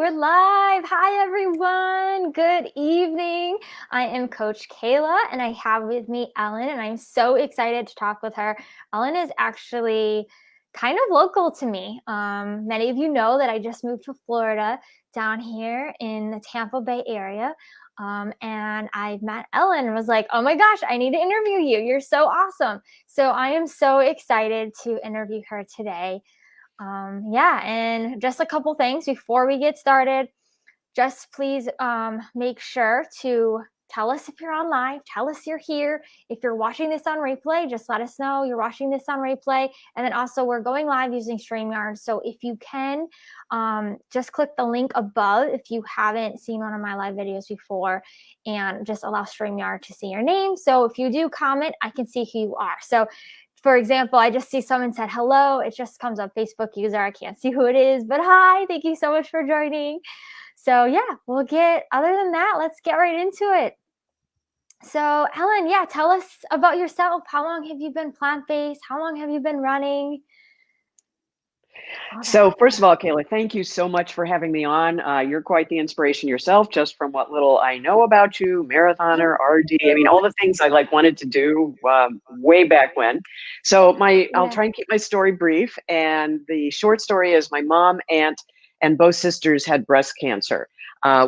we're live. Hi, everyone. Good evening. I am Coach Kayla, and I have with me Ellen, and I'm so excited to talk with her. Ellen is actually kind of local to me. Many of you know that I just moved to Florida down here in the Tampa Bay area. And I met Ellen and was like, oh my gosh, I need to interview you. You're so awesome. So I am so excited to interview her today. And just a couple things before we get started. Just please make sure to tell us if you're on live, tell us you're here. If you're watching this on replay, just let us know you're watching this on replay. And then also we're going live using StreamYard. So if you can, just click the link above if you haven't seen one of my live videos before, and just allow StreamYard to see your name. So if you do comment, I can see who you are. So for example, I just see someone said hello. It just comes up Facebook user. I can't see who it is, but hi, thank you so much for joining. So yeah, other than that, let's get right into it. So Ellen, tell us about yourself. How long have you been plant-based? How long have you been running? So first of all, Kayla, thank you so much for having me on. You're quite the inspiration yourself, just from what little I know about you, marathoner, RD. I mean, all the things I wanted to do way back when. So I'll try and keep my story brief. And the short story is my mom, aunt, and both sisters had breast cancer.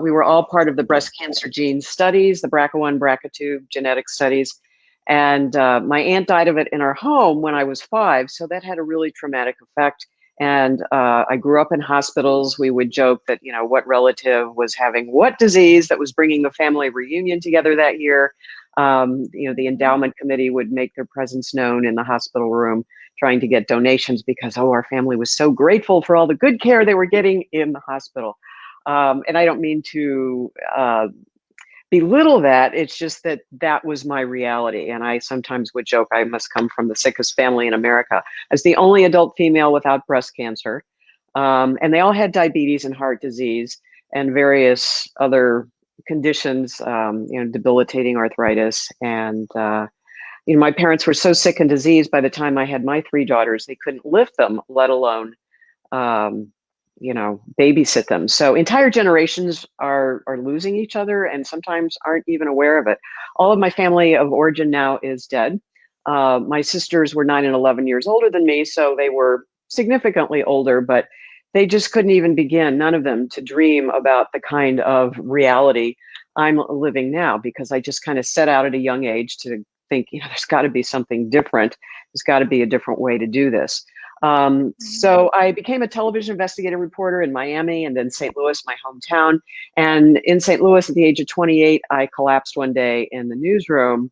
We were all part of the breast cancer gene studies, the BRCA1, BRCA2 genetic studies. And my aunt died of it in our home when I was 5. So that had a really traumatic effect. And I grew up in hospitals. We would joke that, what relative was having what disease that was bringing the family reunion together that year. The endowment committee would make their presence known in the hospital room, trying to get donations because, our family was so grateful for all the good care they were getting in the hospital. And I don't mean to belittle that. It's just that was my reality. And I sometimes would joke I must come from the sickest family in America, as the only adult female without breast cancer. And they all had diabetes and heart disease and various other conditions, debilitating arthritis. And, my parents were so sick and diseased by the time I had my 3 daughters, they couldn't lift them, let alone babysit them. So entire generations are losing each other and sometimes aren't even aware of it. All of my family of origin now is dead. My sisters were 9 and 11 years older than me, so they were significantly older, but they just couldn't even begin, none of them, to dream about the kind of reality I'm living now, because I just kind of set out at a young age to think, there's got to be something different. There's got to be a different way to do this. So I became a television investigative reporter in Miami and then St. Louis, my hometown. And in St. Louis at the age of 28, I collapsed one day in the newsroom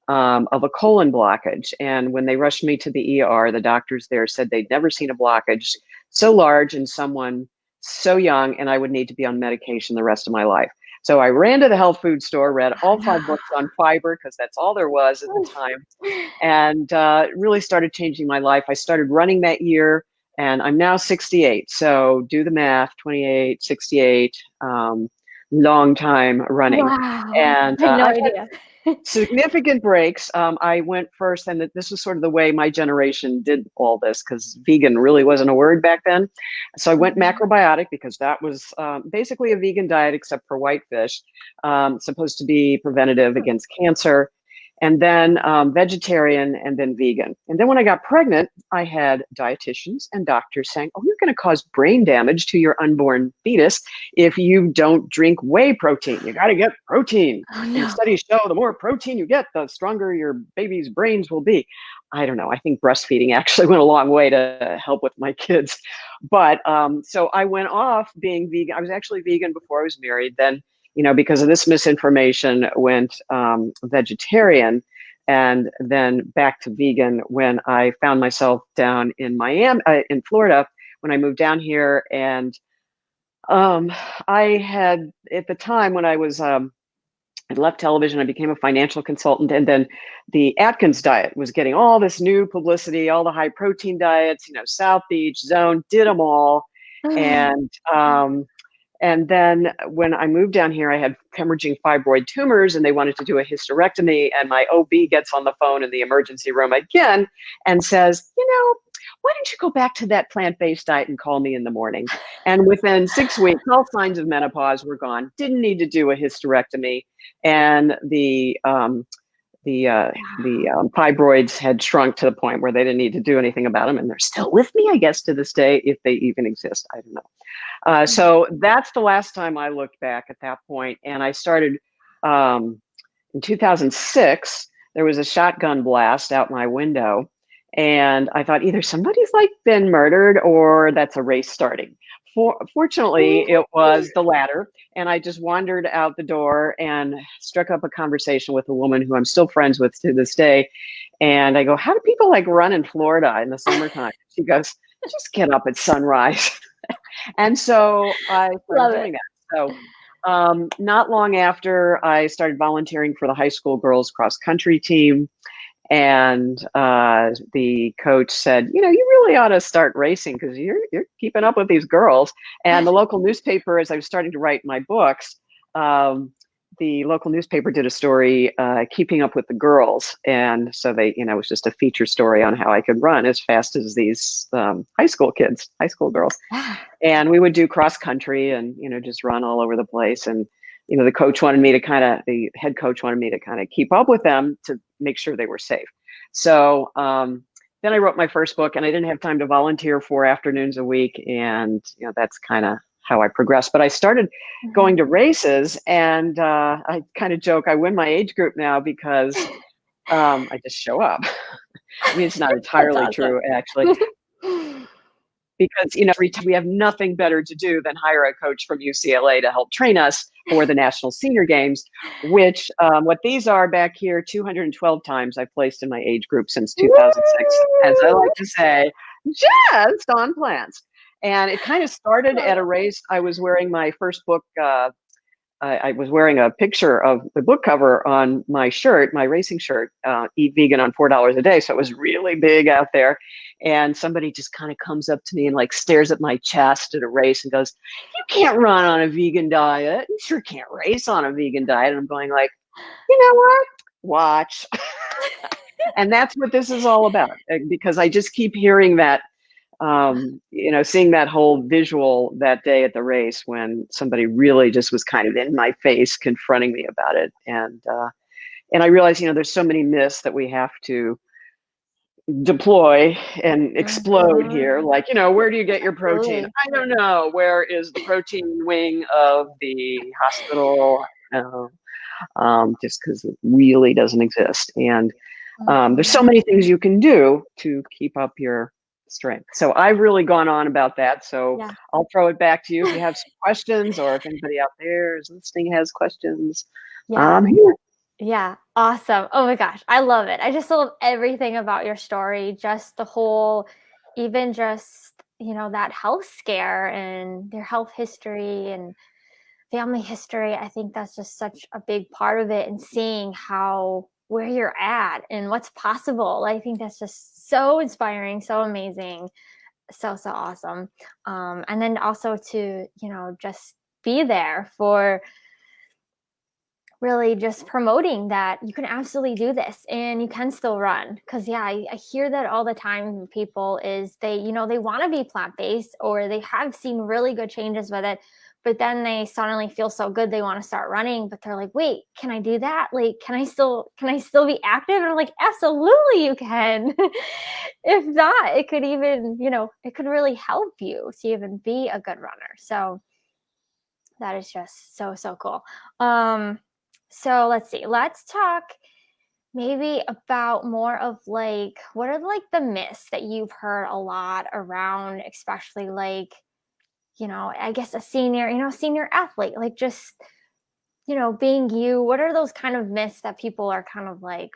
of a colon blockage. And when they rushed me to the ER, the doctors there said they'd never seen a blockage so large in someone so young, and I would need to be on medication the rest of my life. So I ran to the health food store, read all 5 books on fiber, because that's all there was at the time, and really started changing my life. I started running that year, and I'm now 68. So do the math, 28, 68, long time running. Wow. And I had no idea. Significant breaks. I went first, and this was sort of the way my generation did all this, because vegan really wasn't a word back then. So I went macrobiotic, because that was basically a vegan diet except for whitefish, supposed to be preventative against cancer. And then vegetarian, and then vegan. And then when I got pregnant, I had dietitians and doctors saying, you're going to cause brain damage to your unborn fetus if you don't drink whey protein. You got to get protein. And studies show the more protein you get, the stronger your baby's brains will be. I don't know. I think breastfeeding actually went a long way to help with my kids. But so I went off being vegan. I was actually vegan before I was married. Then, because of this misinformation, went vegetarian, and then back to vegan when I found myself down in Miami, in Florida, when I moved down here. And I had, at the time when I was, I left television, I became a financial consultant, and then the Atkins diet was getting all this new publicity, all the high protein diets, South Beach, Zone, did them all. And then when I moved down here, I had hemorrhaging fibroid tumors, and they wanted to do a hysterectomy. And my OB gets on the phone in the emergency room again and says, why don't you go back to that plant-based diet and call me in the morning? And within 6 weeks, all signs of menopause were gone. Didn't need to do a hysterectomy, and the fibroids had shrunk to the point where they didn't need to do anything about them, and they're still with me, I guess, to this day, if they even exist. I don't know. So that's the last time I looked back at that point, and I started in 2006. There was a shotgun blast out my window, and I thought either somebody's like been murdered or that's a race starting. Fortunately, it was the latter, and I just wandered out the door and struck up a conversation with a woman who I'm still friends with to this day. And I go, "How do people like run in Florida in the summertime?" She goes, "Just get up at sunrise." And so I started Love it. doing that. So not long after, I started volunteering for the high school girls cross country team. And the coach said, "You know, you really ought to start racing because you're keeping up with these girls." And the local newspaper, as I was starting to write my books, the local newspaper did a story, keeping up with the girls, and so they, you know, it was just a feature story on how I could run as fast as these high school kids, high school girls. Yeah. And we would do cross country and, you know, just run all over the place. And, you know, the head coach wanted me to kind of keep up with them to make sure they were safe. So then I wrote my first book, and I didn't have time to volunteer 4 afternoons a week. And, you know, that's kind of how I progressed. But I started going to races, and I kind of joke, I win my age group now because I just show up. I mean, it's not That's entirely awesome. true, actually, because, you know, we have nothing better to do than hire a coach from UCLA to help train us for the National Senior Games, which what these are back here, 212 times I've placed in my age group since 2006, as I like to say, just on plans. And it kind of started at a race. I was wearing my first book. I was wearing a picture of the book cover on my shirt, my racing shirt, Eat Vegan on $4 a day. So it was really big out there. And somebody just kind of comes up to me and like stares at my chest at a race and goes, "You can't run on a vegan diet. You sure can't race on a vegan diet." And I'm going like, "You know what? Watch." And that's what this is all about, because I just keep hearing that, you know, seeing that whole visual that day at the race when somebody really just was kind of in my face confronting me about it. And I realized, you know, there's so many myths that we have to deploy and explode here. Mhm. Like, you know, where do you get your protein? Absolutely. I don't know. Where is the protein wing of the hospital? Just because it really doesn't exist. And there's so Mhm. many things you can do to keep up your strength. So I've really gone on about that. So Yeah. I'll throw it back to you if you have some questions, or if anybody out there is listening has questions. Yeah. Here. Yeah. Awesome. Oh my gosh. I love it. I just love everything about your story. Just the whole, even just, that health scare and their health history and family history. I think that's just such a big part of it, and seeing where you're at and what's possible. I think that's just so inspiring, so amazing, so awesome. And then also to, just be there for really just promoting that you can absolutely do this and you can still run. Because yeah, I hear that all the time from people is they want to be plant-based, or they have seen really good changes with it, but then they suddenly feel so good they want to start running, but they're like, wait, can I do that? Like, can I still be active? And I'm like, absolutely you can. If not, it could even, it could really help you to even be a good runner. So that is just so cool. So let's see. Let's talk maybe about more of like, what are like the myths that you've heard a lot around, especially like, I guess a senior athlete, like just, being you. What are those kind of myths that people are kind of like,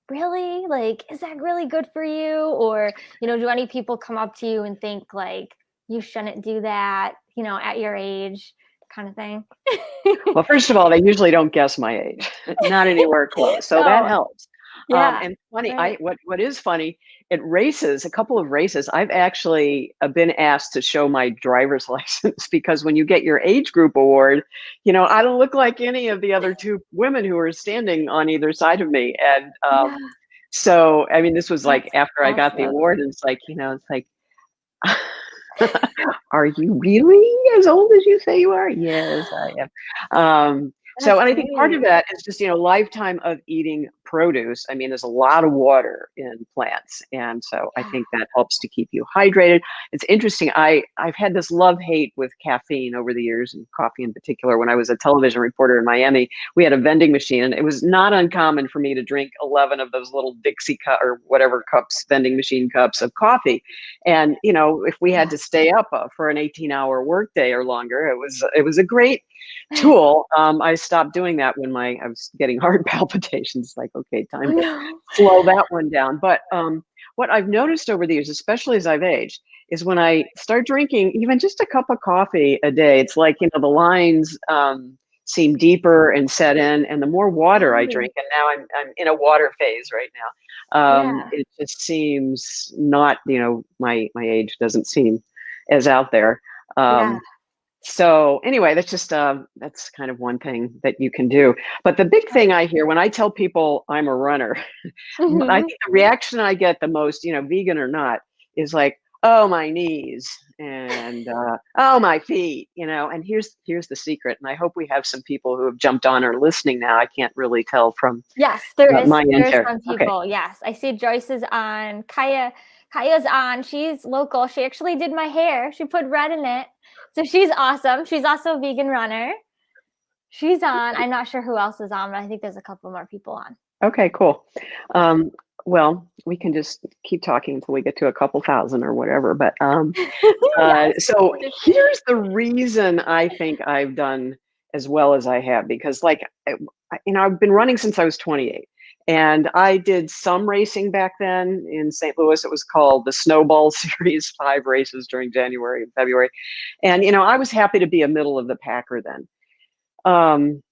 really? Like, is that really good for you? Or, do any people come up to you and think like you shouldn't do that, at your age kind of thing? Well, first of all, they usually don't guess my age, not anywhere close. So that No. helps. Yeah. And funny, Right. what is funny, at races, a couple of races, I've actually been asked to show my driver's license, because when you get your age group award, you know, I don't look like any of the other two women who are standing on either side of me. And Yeah. so, I mean, this was like That's after I got the awesome. award, and it's like, you know, it's like, Are you really as old as you say you are? Yes, I am. That's And I think part of great. that is just, lifetime of eating produce. I mean, there's a lot of water in plants. And so I Yeah. think that helps to keep you hydrated. It's interesting. I've had this love-hate with caffeine over the years, and coffee in particular. When I was a television reporter in Miami, we had a vending machine, and it was not uncommon for me to drink 11 of those little Dixie cup or whatever cups, vending machine cups of coffee. And if we had to stay up for an 18-hour workday or longer, it was a great tool. I stopped doing that when I was getting heart palpitations. Like, okay, Oh time to no. slow that one down. But what I've noticed over the years, especially as I've aged, is when I start drinking even just a cup of coffee a day, it's like, the lines seem deeper and set in. And the more water I Really? drink, and now I'm in a water phase right now, Yeah. it just seems not, my age doesn't seem as out there. Yeah. So anyway, that's kind of one thing that you can do. But the big thing I hear when I tell people I'm a runner, I Hmm. think the reaction I get the most, vegan or not, is like, "Oh, my knees," and "Oh, my feet," And here's the secret, and I hope we have some people who have jumped on or listening now. I can't really tell from Yes, there is. my end There's here. some Okay. people. Yes, I see Joyce is on. Kaya's on. She's local. She actually did my hair. She put red in it, so she's awesome. She's also a vegan runner. She's on. I'm not sure who else is on, but I think there's a couple more people on. Okay, cool. Um, well, we can just keep talking until we get to a couple thousand or whatever. But Yes. so here's the reason I think I've done as well as I have, because like, I've been running since I was 28, and I did some racing back then in St. Louis. It was called the Snowball Series, 5 races during January and February. And, I was happy to be a middle of the packer then. Um,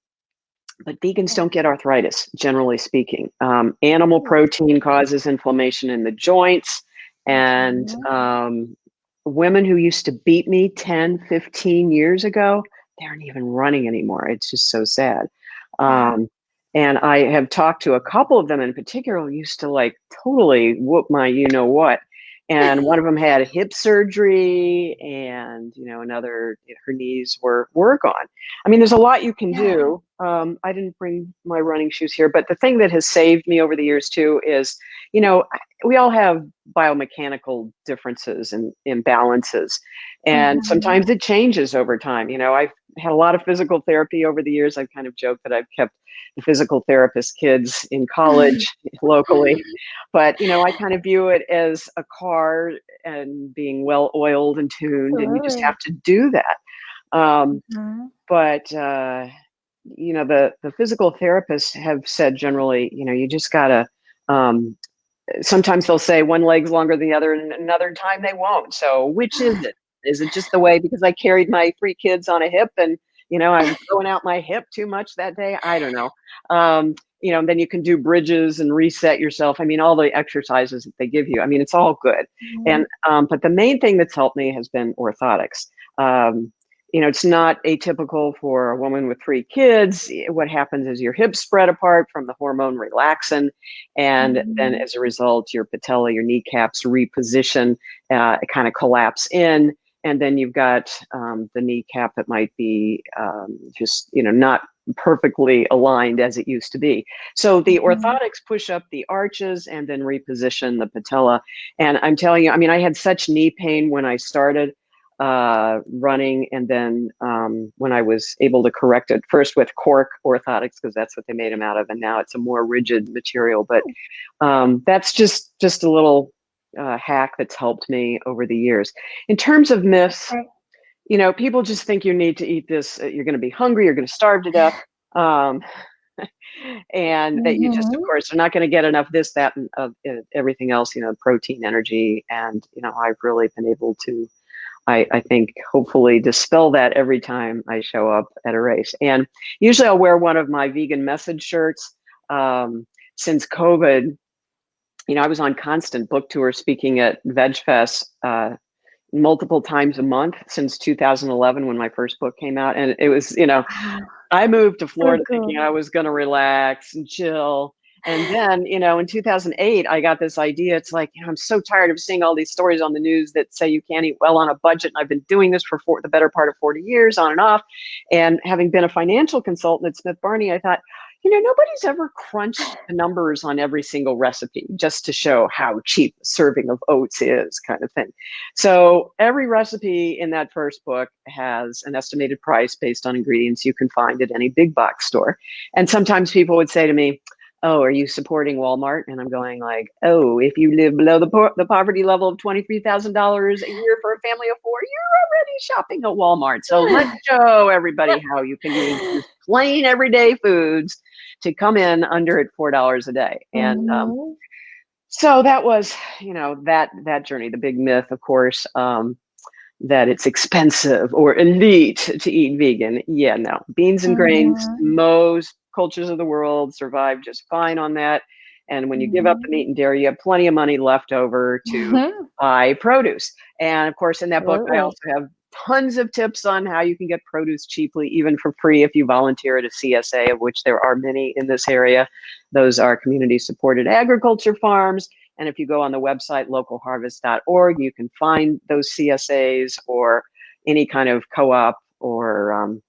but vegans Yeah. don't get arthritis, generally speaking. Animal protein causes inflammation in the joints. And Mhm. women who used to beat me 10, 15 years ago, they aren't even running anymore. It's just so sad. Yeah. Um, and I have talked to a couple of them in particular who used to like totally whoop my what. And one of them had hip surgery, and another, her knees were gone. I mean, there's a lot you can Yeah. do. I didn't bring my running shoes here, but the thing that has saved me over the years too is, we all have biomechanical differences and imbalances, and Mhm. sometimes it changes over time. I've had a lot of physical therapy over the years. I've kind of joked that I've kept the physical therapist kids in college locally, but I kind of view it as a car and being well oiled and tuned, and you just have Absolutely. to do that. Mhm. But the physical therapists have said generally, you just gotta. Sometimes they'll say one leg's longer than the other, and another time they won't. So which is it? Is it just the way because I carried my 3 kids on a hip, and I was throwing out my hip too much that day? I don't know. Then you can do bridges and reset yourself. I mean, all the exercises that they give you. I mean, it's all good. And Mhm. but the main thing that's helped me has been orthotics. Um, it's not atypical for a woman with 3 kids. What happens is your hips spread apart from the hormone relaxin, and then Mhm. as a result, your patella, your kneecaps reposition, kind of collapse in. And then you've got the kneecap that might be just, not perfectly aligned as it used to be. So the Mhm. orthotics push up the arches and then reposition the patella. And I'm telling you, I mean, I had such knee pain when I started running, and then when I was able to correct it first with cork orthotics, because that's what they made them out of, and now it's a more rigid material. But that's just a little hack that's helped me over the years. In terms of myths, Okay. people just think you need to eat this. You're going to be hungry. You're going to starve to death. Um, and that you just, of Mhm. course, are not going to get enough this, that, and of everything else, protein, energy. And, I've really been able to, I think, hopefully dispel that every time I show up at a race. And usually I'll wear one of my vegan message shirts. Since COVID, I was on constant book tour speaking at Veg Fest multiple times a month since 2011 when my first book came out. And it was, Wow. I moved to So Florida thinking cool. I was going to relax and chill. And then, in 2008, I got this idea. It's like, I'm so tired of seeing all these stories on the news that say you can't eat well on a budget. And I've been doing this for the better part of 40 years, on and off. And having been a financial consultant at Smith Barney, I thought, nobody's ever crunched the numbers on every single recipe just to show how cheap a serving of oats is, kind of thing. So every recipe in that first book has an estimated price based on ingredients you can find at any big box store. And sometimes people would say to me, oh, are you supporting Walmart? And I'm going like, oh, if you live below the poverty level of $23,000 a year for a family of four, you're already shopping at Walmart. So let's show everybody how you can use just plain everyday foods to come in under at $4 a day. And Mhm. so that was, that journey. The big myth, of course, that it's expensive or elite to eat vegan. Yeah, no. Beans and grains, Mhm. most cultures of the world survive just fine on that. And when you give up the Mhm. meat and dairy, you have plenty of money left over to Mhm. buy produce. And of course, in that book, I Absolutely. also have tons of tips on how you can get produce cheaply, even for free, if you volunteer at a CSA, of which there are many in this area. Those are community supported agriculture farms. And if you go on the website, localharvest.org, you can find those CSAs or any kind of co-op or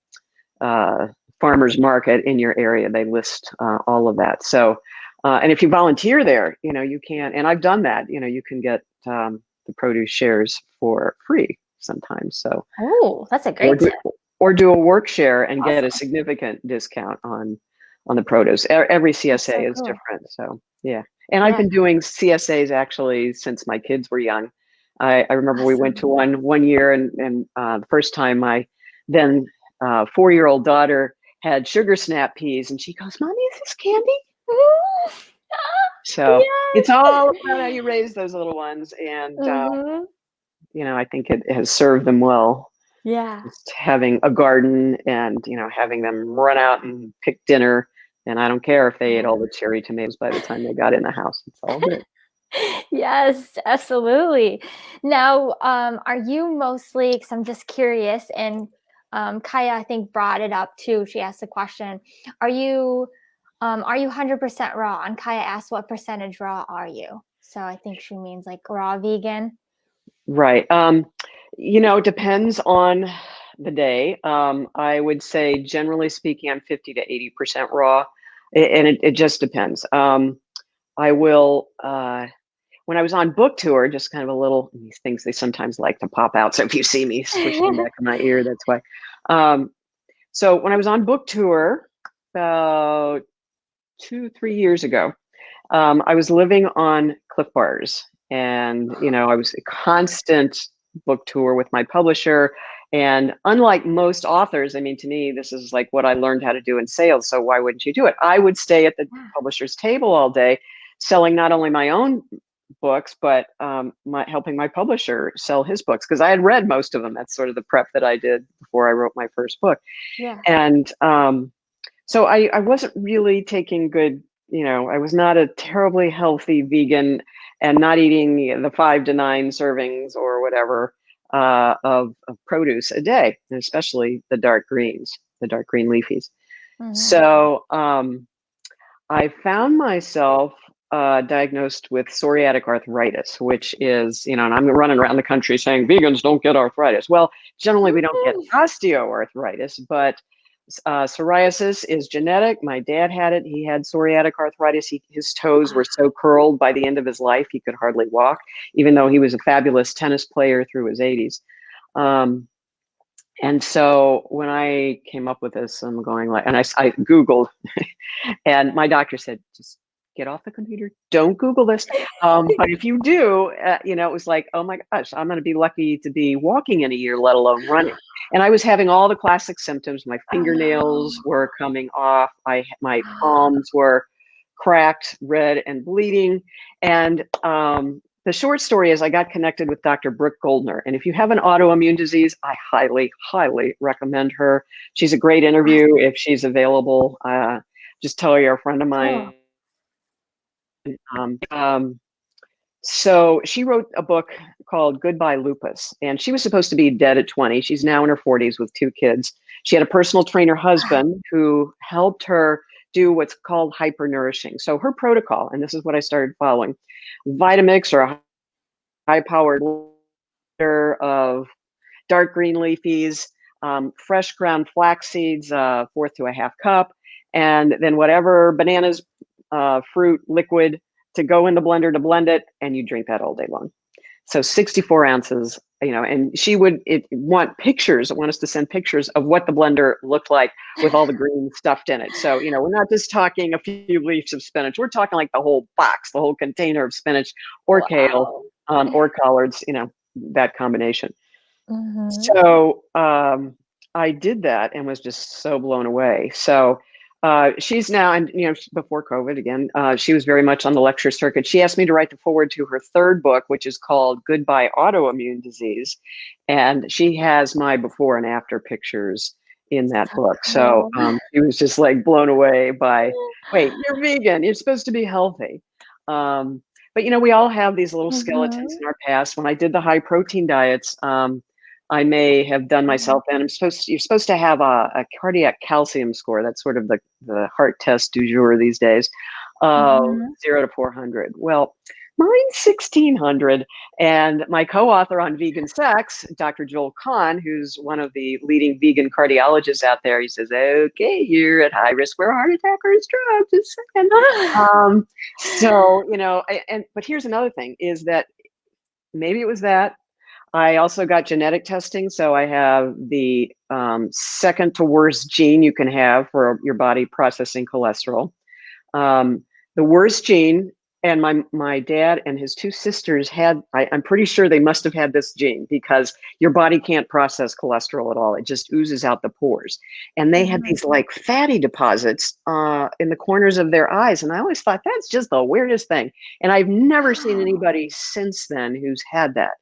uh, farmers market in your area. They list all of that. So, and if you volunteer there, you can, and I've done that, you can get the produce shares for free sometimes. So, Oh, that's a or great do, tip. or do a work share and get a Awesome. significant discount on the produce. Every That's CSA so is cool. different. So yeah. And I've Yeah. been doing CSAs actually since my kids were young. I remember we went to Awesome. one year, and the first time my then 4-year-old daughter had sugar snap peas, and she goes, "Mommy, is this candy?" Ooh. So it's Yes. all about how you raise those little ones, and Mhm. I think it has served them well. Yeah. Just having a garden and having them run out and pick dinner, and I don't care if they ate all Yeah. the cherry tomatoes by the time they got in the house. It's all good. Yes, absolutely. Now, are you mostly, because I'm just curious, and Kaya, I think, brought it up too. She asked the question, are you 100% raw? And Kaya asked, what percentage raw are you? So I think she means like raw vegan. Right. It depends on the day. I would say generally speaking, I'm 50 to 80% raw. And it just depends. I will when I was on book tour, just kind of a little, these things, they sometimes like to pop out. So if you see me swishing the back of my ear, that's why. Um, So when I was on book tour about 3 years ago, I was living on Cliff Bars, and I was a constant book tour with my publisher. And unlike most authors, I mean, to me, this is like what I learned how to do in sales. So why wouldn't you do it? I would stay at the publisher's table all day, selling not only my own books, but helping my publisher sell his books because I had read most of them. That's sort of the prep that I did before I wrote my first book. Yeah. And so I wasn't really taking good, I was not a terribly healthy vegan and not eating the 5 to 9 servings or whatever of produce a day, and especially the dark greens, the dark green leafies. Hmm. So I found myself diagnosed with psoriatic arthritis, which is, and I'm running around the country saying vegans don't get arthritis. Well, generally we don't get osteoarthritis, but psoriasis is genetic. My dad had it. He had psoriatic arthritis. His toes were so curled by the end of his life, he could hardly walk, even though he was a fabulous tennis player through his 80s. Um, and so when I came up with this, I'm going like, and I Googled, and my doctor said, just get off the computer. Don't Google this. But if you do, it was like, oh my gosh, I'm going to be lucky to be walking in a year, let alone running. And I was having all the classic symptoms. My Oh no. fingernails were coming off. My palms were cracked, red, and bleeding. And the short story is I got connected with Dr. Brooke Goldner. And if you have an autoimmune disease, I highly, highly recommend her. She's a great interview if she's available. Just tell her you're a friend of Cool. mine. Um, um, so she wrote a book called Goodbye Lupus, and she was supposed to be dead at 20. She's now in her 40s with 2 kids. She had a personal trainer husband who helped her do what's called hypernourishing. So her protocol, and this is what I started following: Vitamix, or a high-powered of dark green leafies, fresh ground flax seeds, fourth to a half cup, and then whatever bananas, fruit, liquid, to go in the blender to blend it, and you drink that all day long. So 64 ounces, and she would want us to send pictures of what the blender looked like with all the green stuffed in it. So, we're not just talking a few leaves of spinach. We're talking like the whole box, the whole container of spinach or kale, Wow. or collards, that combination. Mm-hmm. So I did that and was just so blown away. So she's now, and before COVID again, she was very much on the lecture circuit. She asked me to write the foreword to her third book, which is called Goodbye Autoimmune Disease. And she has my before and after pictures in that So book. So cool. she was just like blown away by, wait, you're vegan, you're supposed to be healthy. But we all have these little skeletons Mm-hmm. in our past. When I did the high protein diets, I may have done Mm-hmm. myself, and you're supposed to have a cardiac calcium score. That's sort of the heart test du jour these days, of Mm-hmm. 0 to 400. Well, mine's 1600. And my co-author on vegan sex, Dr. Joel Kahn, who's one of the leading vegan cardiologists out there, he says, okay, you're at high risk for a heart attack or a stroke. Just saying. So, but here's another thing is that maybe it was that. I also got genetic testing. So I have the second to worst gene you can have for your body processing cholesterol. The worst gene, and my dad and his two sisters had, I'm pretty sure they must have had this gene, because your body can't process cholesterol at all. It just oozes out the pores. And they had these like fatty deposits in the corners of their eyes. And I always thought that's just the weirdest thing. And I've never seen Wow. anybody since then who's had that.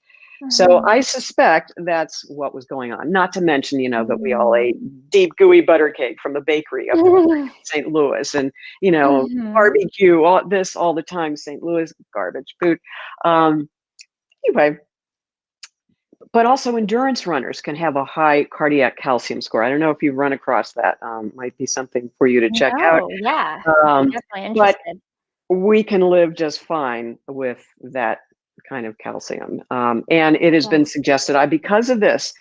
So Mm-hmm. I suspect that's what was going on. Not to mention, that we all Mm-hmm. ate deep, gooey butter cake from the bakery up in St. Louis, and Mm-hmm. barbecue, all the time. St. Louis garbage food. Um, anyway, but also endurance runners can have a high cardiac calcium score. I don't know if you've run across that. Might be something for you to check out. No, yeah. I'm Um, definitely but interested. we can live just fine with that kind of calcium. And it has Yeah. been suggested, because of this,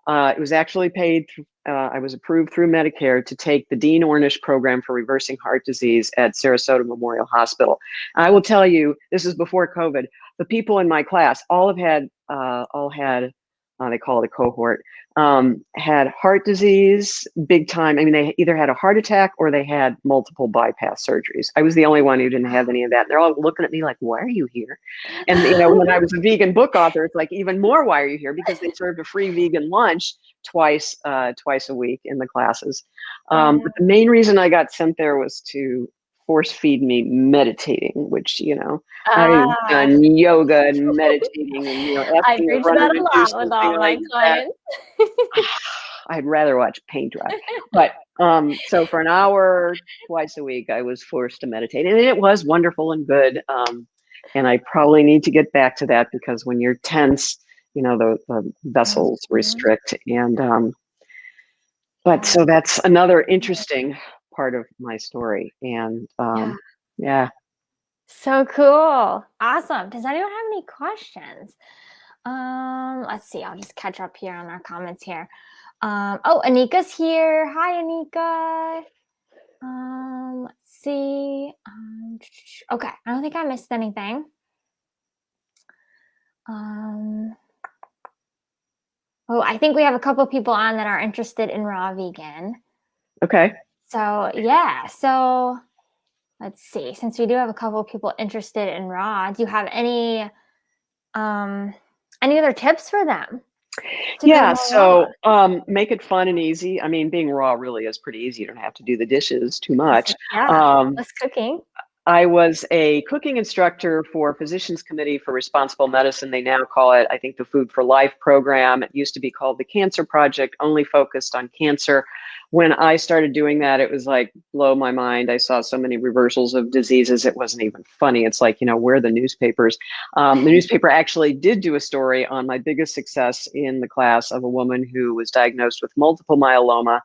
it was actually paid. I was approved through Medicare to take the Dean Ornish program for reversing heart disease at Sarasota Memorial Hospital. I will tell you, this is before COVID. The people in my class all had, they call it a cohort, had heart disease, big time. I mean, they either had a heart attack or they had multiple bypass surgeries. I was the only one who didn't have any of that. And they're all looking at me like, why are you here? And, when I was a vegan book author, it's like even more, why are you here? Because they served a free vegan lunch twice a week in the classes. Wow. But the main reason I got sent there was to force feed me meditating, which, I've Ah, done yoga and meditating and, I asking the preach runner that to a do lot with something all like my that. clients. I'd rather watch paint dry. But so for an hour twice a week, I was forced to meditate, and it was wonderful and good. And I probably need to get back to that, because when you're tense, the vessels Mhm. restrict. And but Yeah. so that's another interesting part of my story. And Yeah. yeah. So cool. Awesome. Does anyone have any questions? Let's see. I'll just catch up here on our comments here. Oh, Anika's here. Hi, Anika. Let's see. Okay, I don't think I missed anything. Um, oh, I think we have a couple people on that are interested in raw vegan. Okay. So yeah, so let's see. Since we do have a couple people interested in raw, do you have any other tips for them to go Yeah, more raw? so make it fun and easy. I mean, being raw really is pretty easy. You don't have to do the dishes too much. Yeah, Um, less cooking. I was a cooking instructor for Physicians Committee for Responsible Medicine. They now call it, I think, the Food for Life program. It used to be called the Cancer Project, only focused on cancer. When I started doing that, it was like, blow my mind. I saw so many reversals of diseases. It wasn't even funny. It's like, where are the newspapers? The newspaper actually did do a story on my biggest success in the class, of a woman who was diagnosed with multiple myeloma,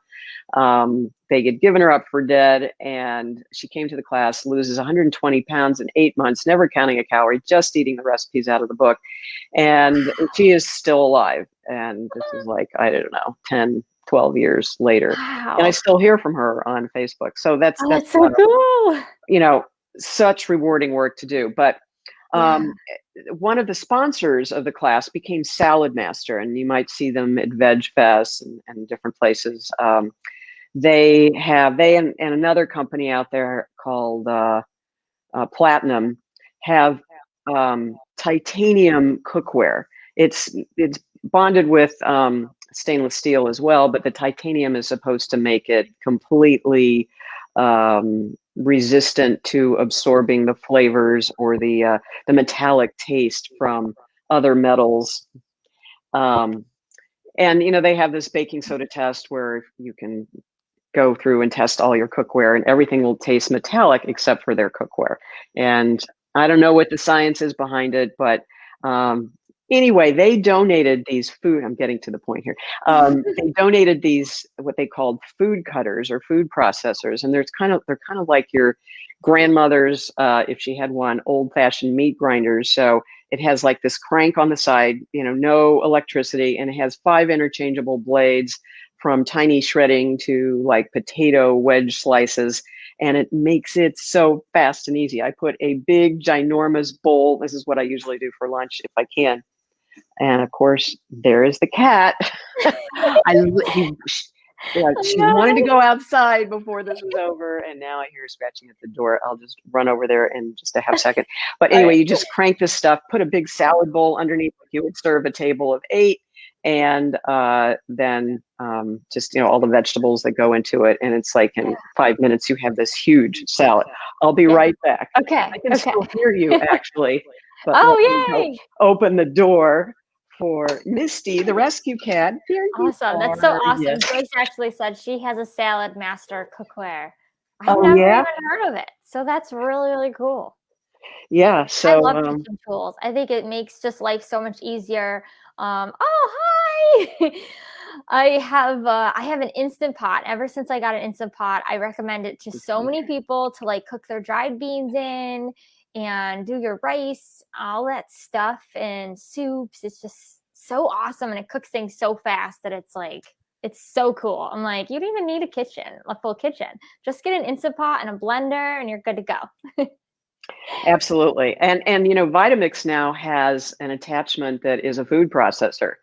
they had given her up for dead, and she came to the class, loses 120 pounds in 8 months, never counting a calorie, just eating the recipes out of the book. And she is still alive. And this is like, I don't know, 10, 12 years later. And I Wow. still hear from her on Facebook. So that's Oh, a that's so lot of, cool. you know, such rewarding work to do. But Yeah. um, one of the sponsors of the class became Salad Master, and you might see them at Veg Fest and different places. They and another company out there called Platinum have titanium cookware. It's bonded with stainless steel as well, but the titanium is supposed to make it completely resistant to absorbing the flavors or the metallic taste from other metals. Um, and they have this baking soda test where you can go through and test all your cookware, and everything will taste metallic except for their cookware. And I don't know what the science is behind it, but um, anyway, they donated these food. I'm getting to the point here. They donated these what they called food cutters or food processors, and they're kind of like your grandmother's, if she had one, old-fashioned meat grinders. So it has like this crank on the side, no electricity, and it has 5 interchangeable blades from tiny shredding to like potato wedge slices. And it makes it so fast and easy. I put a big, ginormous bowl. This is what I usually do for lunch if I can. And of course, there is the cat. I he, she wanted to No. go outside before this was over, and now I hear her scratching at the door. I'll just run over there in just a half second. But All anyway, right. you just crank this stuff, put a big salad bowl underneath like you would serve a table of 8, and then just all the vegetables that go into it, and it's like in 5 minutes you have this huge salad. I'll be Yeah. right back. Okay. I can Okay. still hear you actually, but let me Oh, go yay. open the door for Misty, the rescue cat. There you Awesome. That's so are. Yes. awesome. Joyce actually said she has a Salad Master cookware. I've Oh never yeah, even heard of it. So that's really, really cool. yeah. I So love kitchen tools. I think it makes just life so much easier. Oh, hi. I have an Instant Pot. Ever since I got an Instant Pot, I recommend it to so many people to like cook their dried beans in and do your rice, all that stuff and soups. It's just so awesome, and it cooks things so fast that it's so cool. I'm like, you don't even need a full kitchen. Just get an Instant Pot and a blender and you're good to go. absolutely, and Vitamix now has an attachment that is a food processor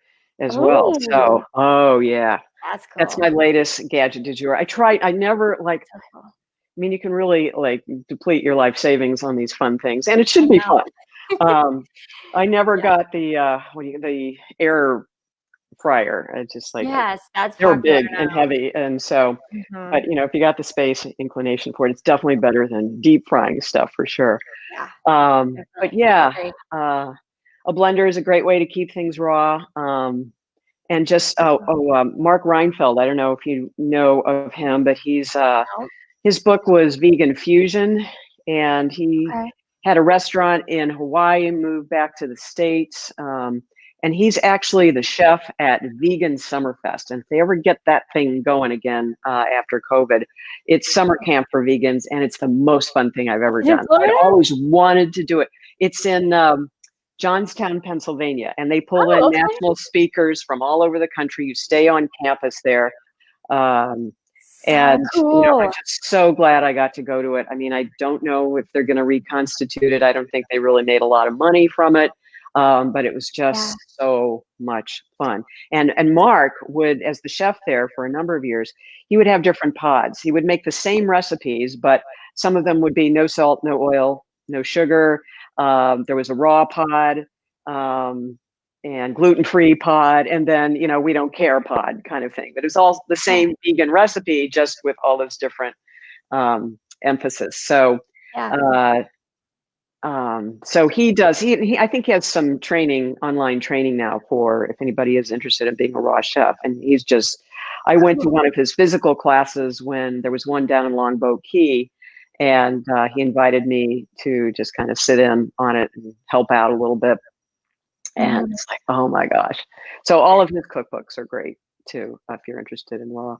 as well. Oh, So oh yeah, that's that's cool. my latest gadget du jour. I tried. I never like. So cool. I mean, you can really like deplete your life savings on these fun things, and it I should be know. fun. Um, I never Yeah. got the air fryer. It's just like Yes, that's they were popular big and heavy, and so. now. But if you got the space inclination for it, it's definitely better than deep frying stuff for sure. Yeah, But definitely. I yeah, agree. a blender is a great way to keep things raw. And just Mark Reinfeld. I don't know if you know of him, but No. his book was Vegan Fusion, and he Okay. had a restaurant in Hawaii, moved back to the States. And he's actually the chef at Vegan Summerfest. And if they ever get that thing going again after COVID, it's summer camp for vegans, and it's the most fun thing I've ever Is it done. I'd Florida? always wanted to do it. It's in Johnstown, Pennsylvania, and they pull Oh, in okay. national speakers from all over the country. You stay on campus there. Um, So and I'm cool. just so glad I got to go to it. I mean, I don't know if they're going to reconstitute it. I don't think they really made a lot of money from it, but it was Yeah. just so much fun. And Mark would, as the chef there for a number of years, he would have different pods. He would make the same recipes, but some of them would be no salt, no oil, no sugar. There was a raw pod. And gluten-free pod, and then we don't care pod kind of thing. But it was all the Yeah. same vegan recipe, just with all those different emphasis. So, Yeah. uh, so he does. I think he has some online training now for if anybody is interested in being a raw chef. And he's just. I went to Cool. one of his physical classes when there was one down in Longboat Key, and he invited me to just kind of sit in on it and help out a little bit. And Mhm. it's like, oh my gosh. So all of his cookbooks are great. too, if you're interested in raw.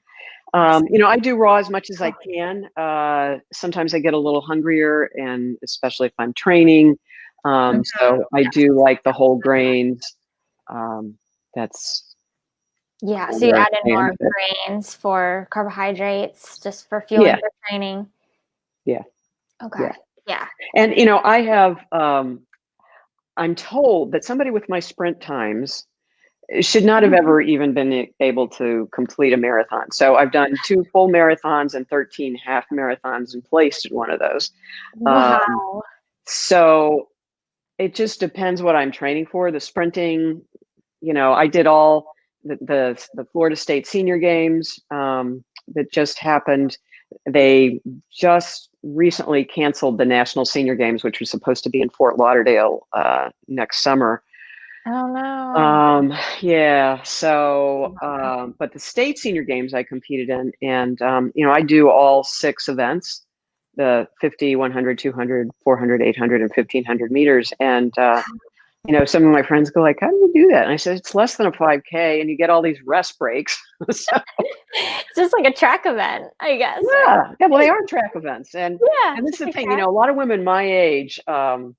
Awesome. I do raw as much as I can. Sometimes I get a little hungrier, and especially if I'm training. Mhm. So I do like the whole grains. That's Yeah, so you where I added stand more with it. grains for carbohydrates just for fueling Yeah, for training. yeah, yeah. Okay. Yeah. And I have. I'm told that somebody with my sprint times should not have ever even been able to complete a marathon. So I've done 2 full marathons and 13 half marathons and placed in one of those. Um, Wow. so it just depends what I'm training for. The sprinting, I did all the Florida State Senior Games that just happened. They just recently canceled the National Senior Games, which was supposed to be in Fort Lauderdale next summer. Oh no. Yeah. So, but the state senior games I competed in, and I do all 6 events: the 50, 100, 200, 400, 800, and 1500 meters. And some of my friends go like, "How do you do that?" And I said, "It's less than a 5K, and you get all these rest breaks." So, It's just like a track event, I guess, right? yeah, yeah. Well, they are track events, and Yeah, this is just the like thing. that. A lot of women my age, when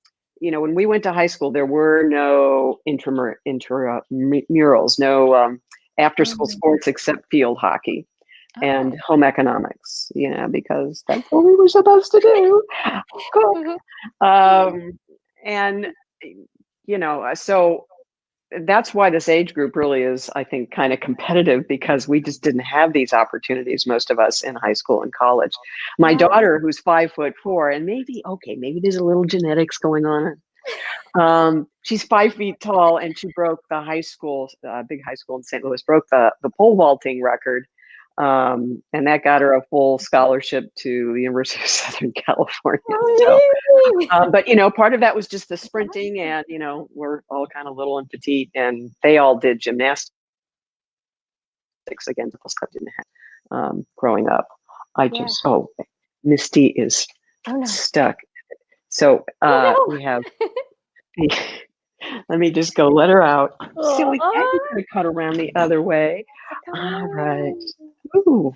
we went to high school, there were no intramurals, no after school Mhm. sports except field hockey Oh. and home economics. Because that's what we were supposed to do, cook. Mhm. Um, and so that's why this age group really is, I think, kind of competitive, because we just didn't have these opportunities, most of us, in high school and college. My Yeah. daughter, who's 5'4", and maybe there's a little genetics going on. She's 5 feet tall, and she broke the big high school in St. Louis, broke the pole vaulting record. And that got her a full scholarship to the University of Southern California. So, Amazing. but part of that was just the sprinting, and we're all kind of little and petite, and they all did gymnastics again. The stuff didn't have growing up. Yeah. Misty is Oh no. stuck. So Oh we have. Let me just go let her out. no. Silly cat, you Oh, could have cut around the other way. come All right. on. Ooh,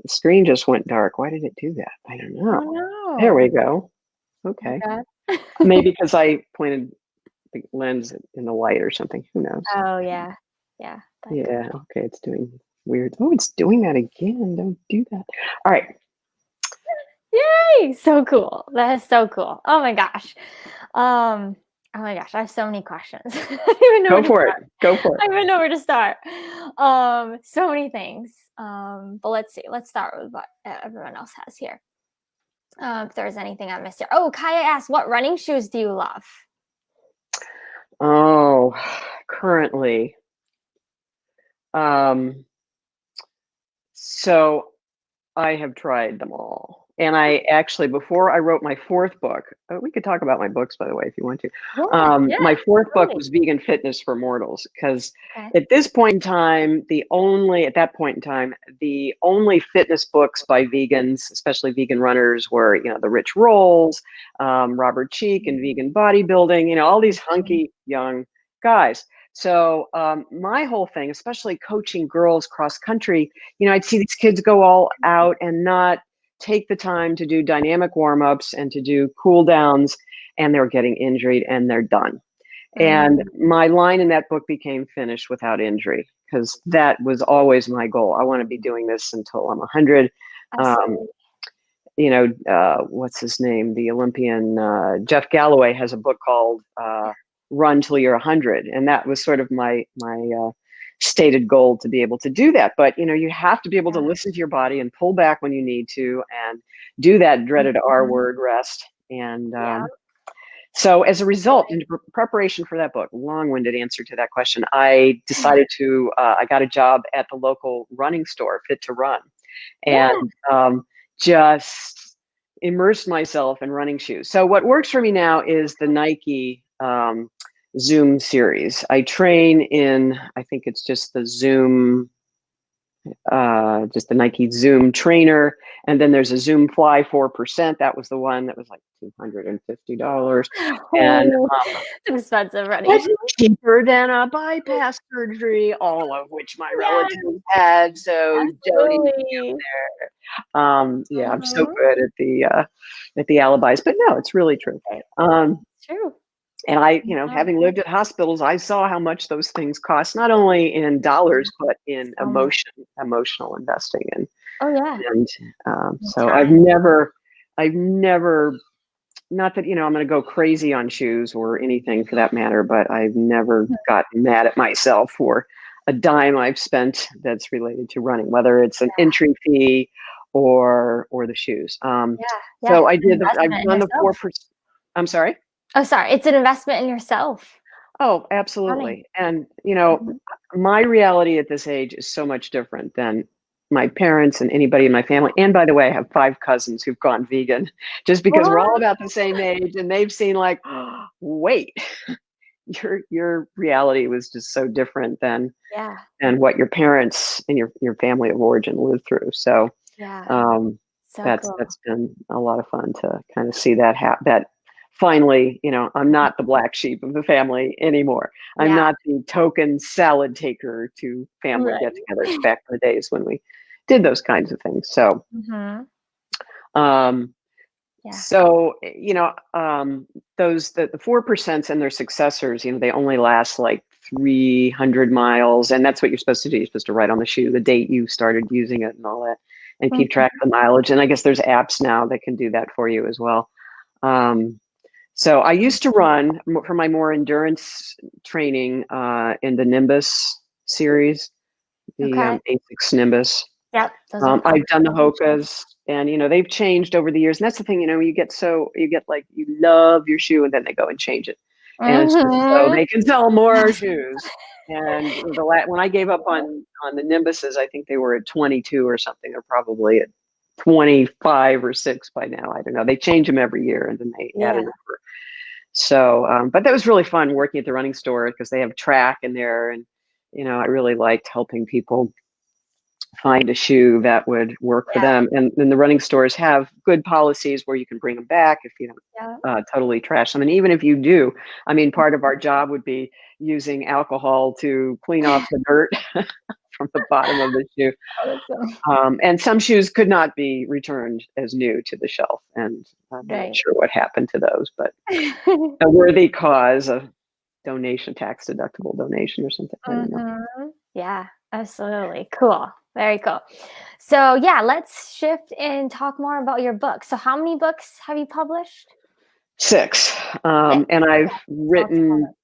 the screen just went dark. Why did it do that? I don't Oh know. There no. we go. Oh Okay. God. Maybe because I pointed the lens in the light or something. Who knows? Oh yeah. Yeah. That could. Yeah. Okay. It's doing weird. Oh, it's doing that again. Don't do that. All right. Yay! So cool. That is so cool. Oh my gosh. Oh my gosh, I have so many questions. I don't even know where Go to for it. start. Go for it. I don't even know where to start. So many things. But let's see. Let's start with what everyone else has here. If there's anything I missed here. Oh, Kaya asked, what running shoes do you love? Oh, currently. Um, so I have tried them all. And I actually, before I wrote my 4th book, we could talk about my books, by the way, if you want to. Yeah, yeah, My 4th book totally. was Vegan Fitness for Mortals, because Okay. at this point in time, at that point in time, the only fitness books by vegans, especially vegan runners, were, the Rich Rolls, Robert Cheek, and Vegan Bodybuilding, all these hunky young guys. So my whole thing, especially coaching girls cross country, I'd see these kids go all out and not take the time to do dynamic warm-ups and to do cool downs, and they're getting injured and they're done. And Mm, my line in that book became "Finished without injury," because that was always my goal. I want to be doing this until I'm 100. Um, absolutely. What's his name? The Olympian Jeff Galloway has a book called "Run Till You're 100," and that was sort of my stated goal, to be able to do that. But you have to be able to Yeah. listen to your body and pull back when you need to, and do that dreaded R Mhm. word, rest. And Yeah. so as a result, in preparation for that book, long-winded answer to that question, I decided I got a job at the local running store, Fit to Run, and Yeah. just immersed myself in running shoes. So what works for me now is the Nike Zoom series. I train in, I think it's just the Zoom just the Nike Zoom trainer. And then there's a Zoom Fly 4%. That was the one that was like $250. And Oh, it's expensive running it's shoes. cheaper than a bypass surgery, all of which my Yeah, relatives had. So don't even absolutely. there. Yeah, I'm so Mhm. good at the alibis, but no, it's really true. Right. Um, True. and I, Yeah. having lived at hospitals, I saw how much those things cost, not only in dollars, but in So much. emotional investing. Oh yeah. And The so time. I've never, not that, I'm going to go crazy on shoes or anything for that matter, but I've never gotten mad at myself for a dime I've spent that's related to running, whether it's an entry fee or the shoes. Yeah. Yeah. So It's an I've investment in done the yourself. 4%. I'm sorry. Oh, sorry. It's an investment in yourself. Oh, Running. absolutely. And, Mhm. my reality at this age is so much different than my parents and anybody in my family. And by the way, I have 5 cousins who've gone vegan just because we're all What? about the same age and they've seen like, wait, your reality was just so different Yeah. than what your parents and your family of origin lived through. So Yeah. um, So cool. that's been a lot of fun to kind of see that finally, I'm not the black sheep of the family anymore. I'm Yeah. not the token salad taker to family Right. get-togethers back in the days when we did those kinds of things. So, Mhm. um, Yeah. those the 4% and their successors, they only last like 300 miles, and that's what you're supposed to do. You're supposed to write on the shoe the date you started using it and all that, and keep track Mhm. of the mileage. And I guess there's apps now that can do that for you as well. Um, so I used to run for my more endurance training in the Nimbus series, the Okay. Asics Nimbus. Yep. Those are I've done the popular. Hokas, and they've changed over the years. And that's the thing, you get like you love your shoe, and then they go and change it, and it's just so Mhm. they can sell more shoes. And when I gave up on the Nimbuses, I think they were at 22 or something. They're probably at 25 or 6 by now. I don't know. They change them every year, and then they add a Yeah. number. So, but that was really fun working at the running store because they have track in there, and I really liked helping people find a shoe that would work for Yeah. them. And then the running stores have good policies where you can bring them back if you don't Yeah. totally trash them. And even if you do, I mean, part of our job would be using alcohol to clean off the dirt from the bottom of the shoe. Oh, that's funny. And some shoes could not be returned as new to the shelf. And I'm not Right. sure what happened to those, but a worthy cause, a donation, tax deductible donation or something. I don't know. Mhm. Yeah, absolutely. Cool. Very cool. So, yeah, let's shift and talk more about your book. So, how many books have you published? 6. 6. And I've Okay. All written together.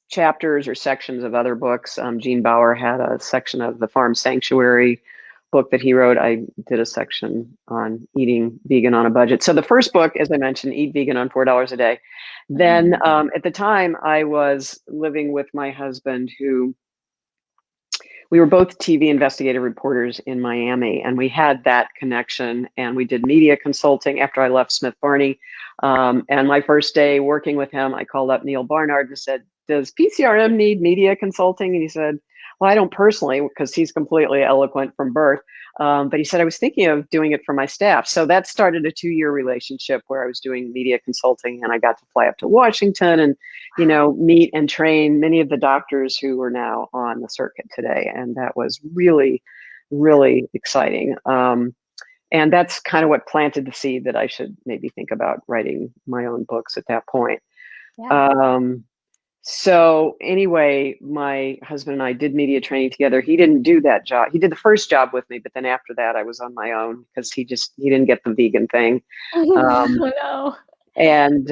chapters or sections of other books. Gene Bauer had a section of the Farm Sanctuary book that he wrote. I did a section on eating vegan on a budget. So the first book, as I mentioned, Eat Vegan on $4 a day. Then Mhm. at the time, I was living with my husband, who we were both TV investigative reporters in Miami, and we had that connection. And we did media consulting after I left Smith Barney. And my first day working with him, I called up Neil Barnard and said, "Does PCRM need media consulting?" And he said, "Well, I don't personally, because he's completely eloquent from birth." But he said, "I was thinking of doing it for my staff." So that started a 2-year relationship where I was doing media consulting, and I got to fly up to Washington and meet and train many of the doctors who are now on the circuit today. And that was really, really exciting. And that's kind of what planted the seed that I should maybe think about writing my own books at that point. Yeah. Um, so anyway, my husband and I did media training together. He didn't do that job. He did the first job with me, but then after that, I was on my own because he didn't get the vegan thing. Um, Oh, no. and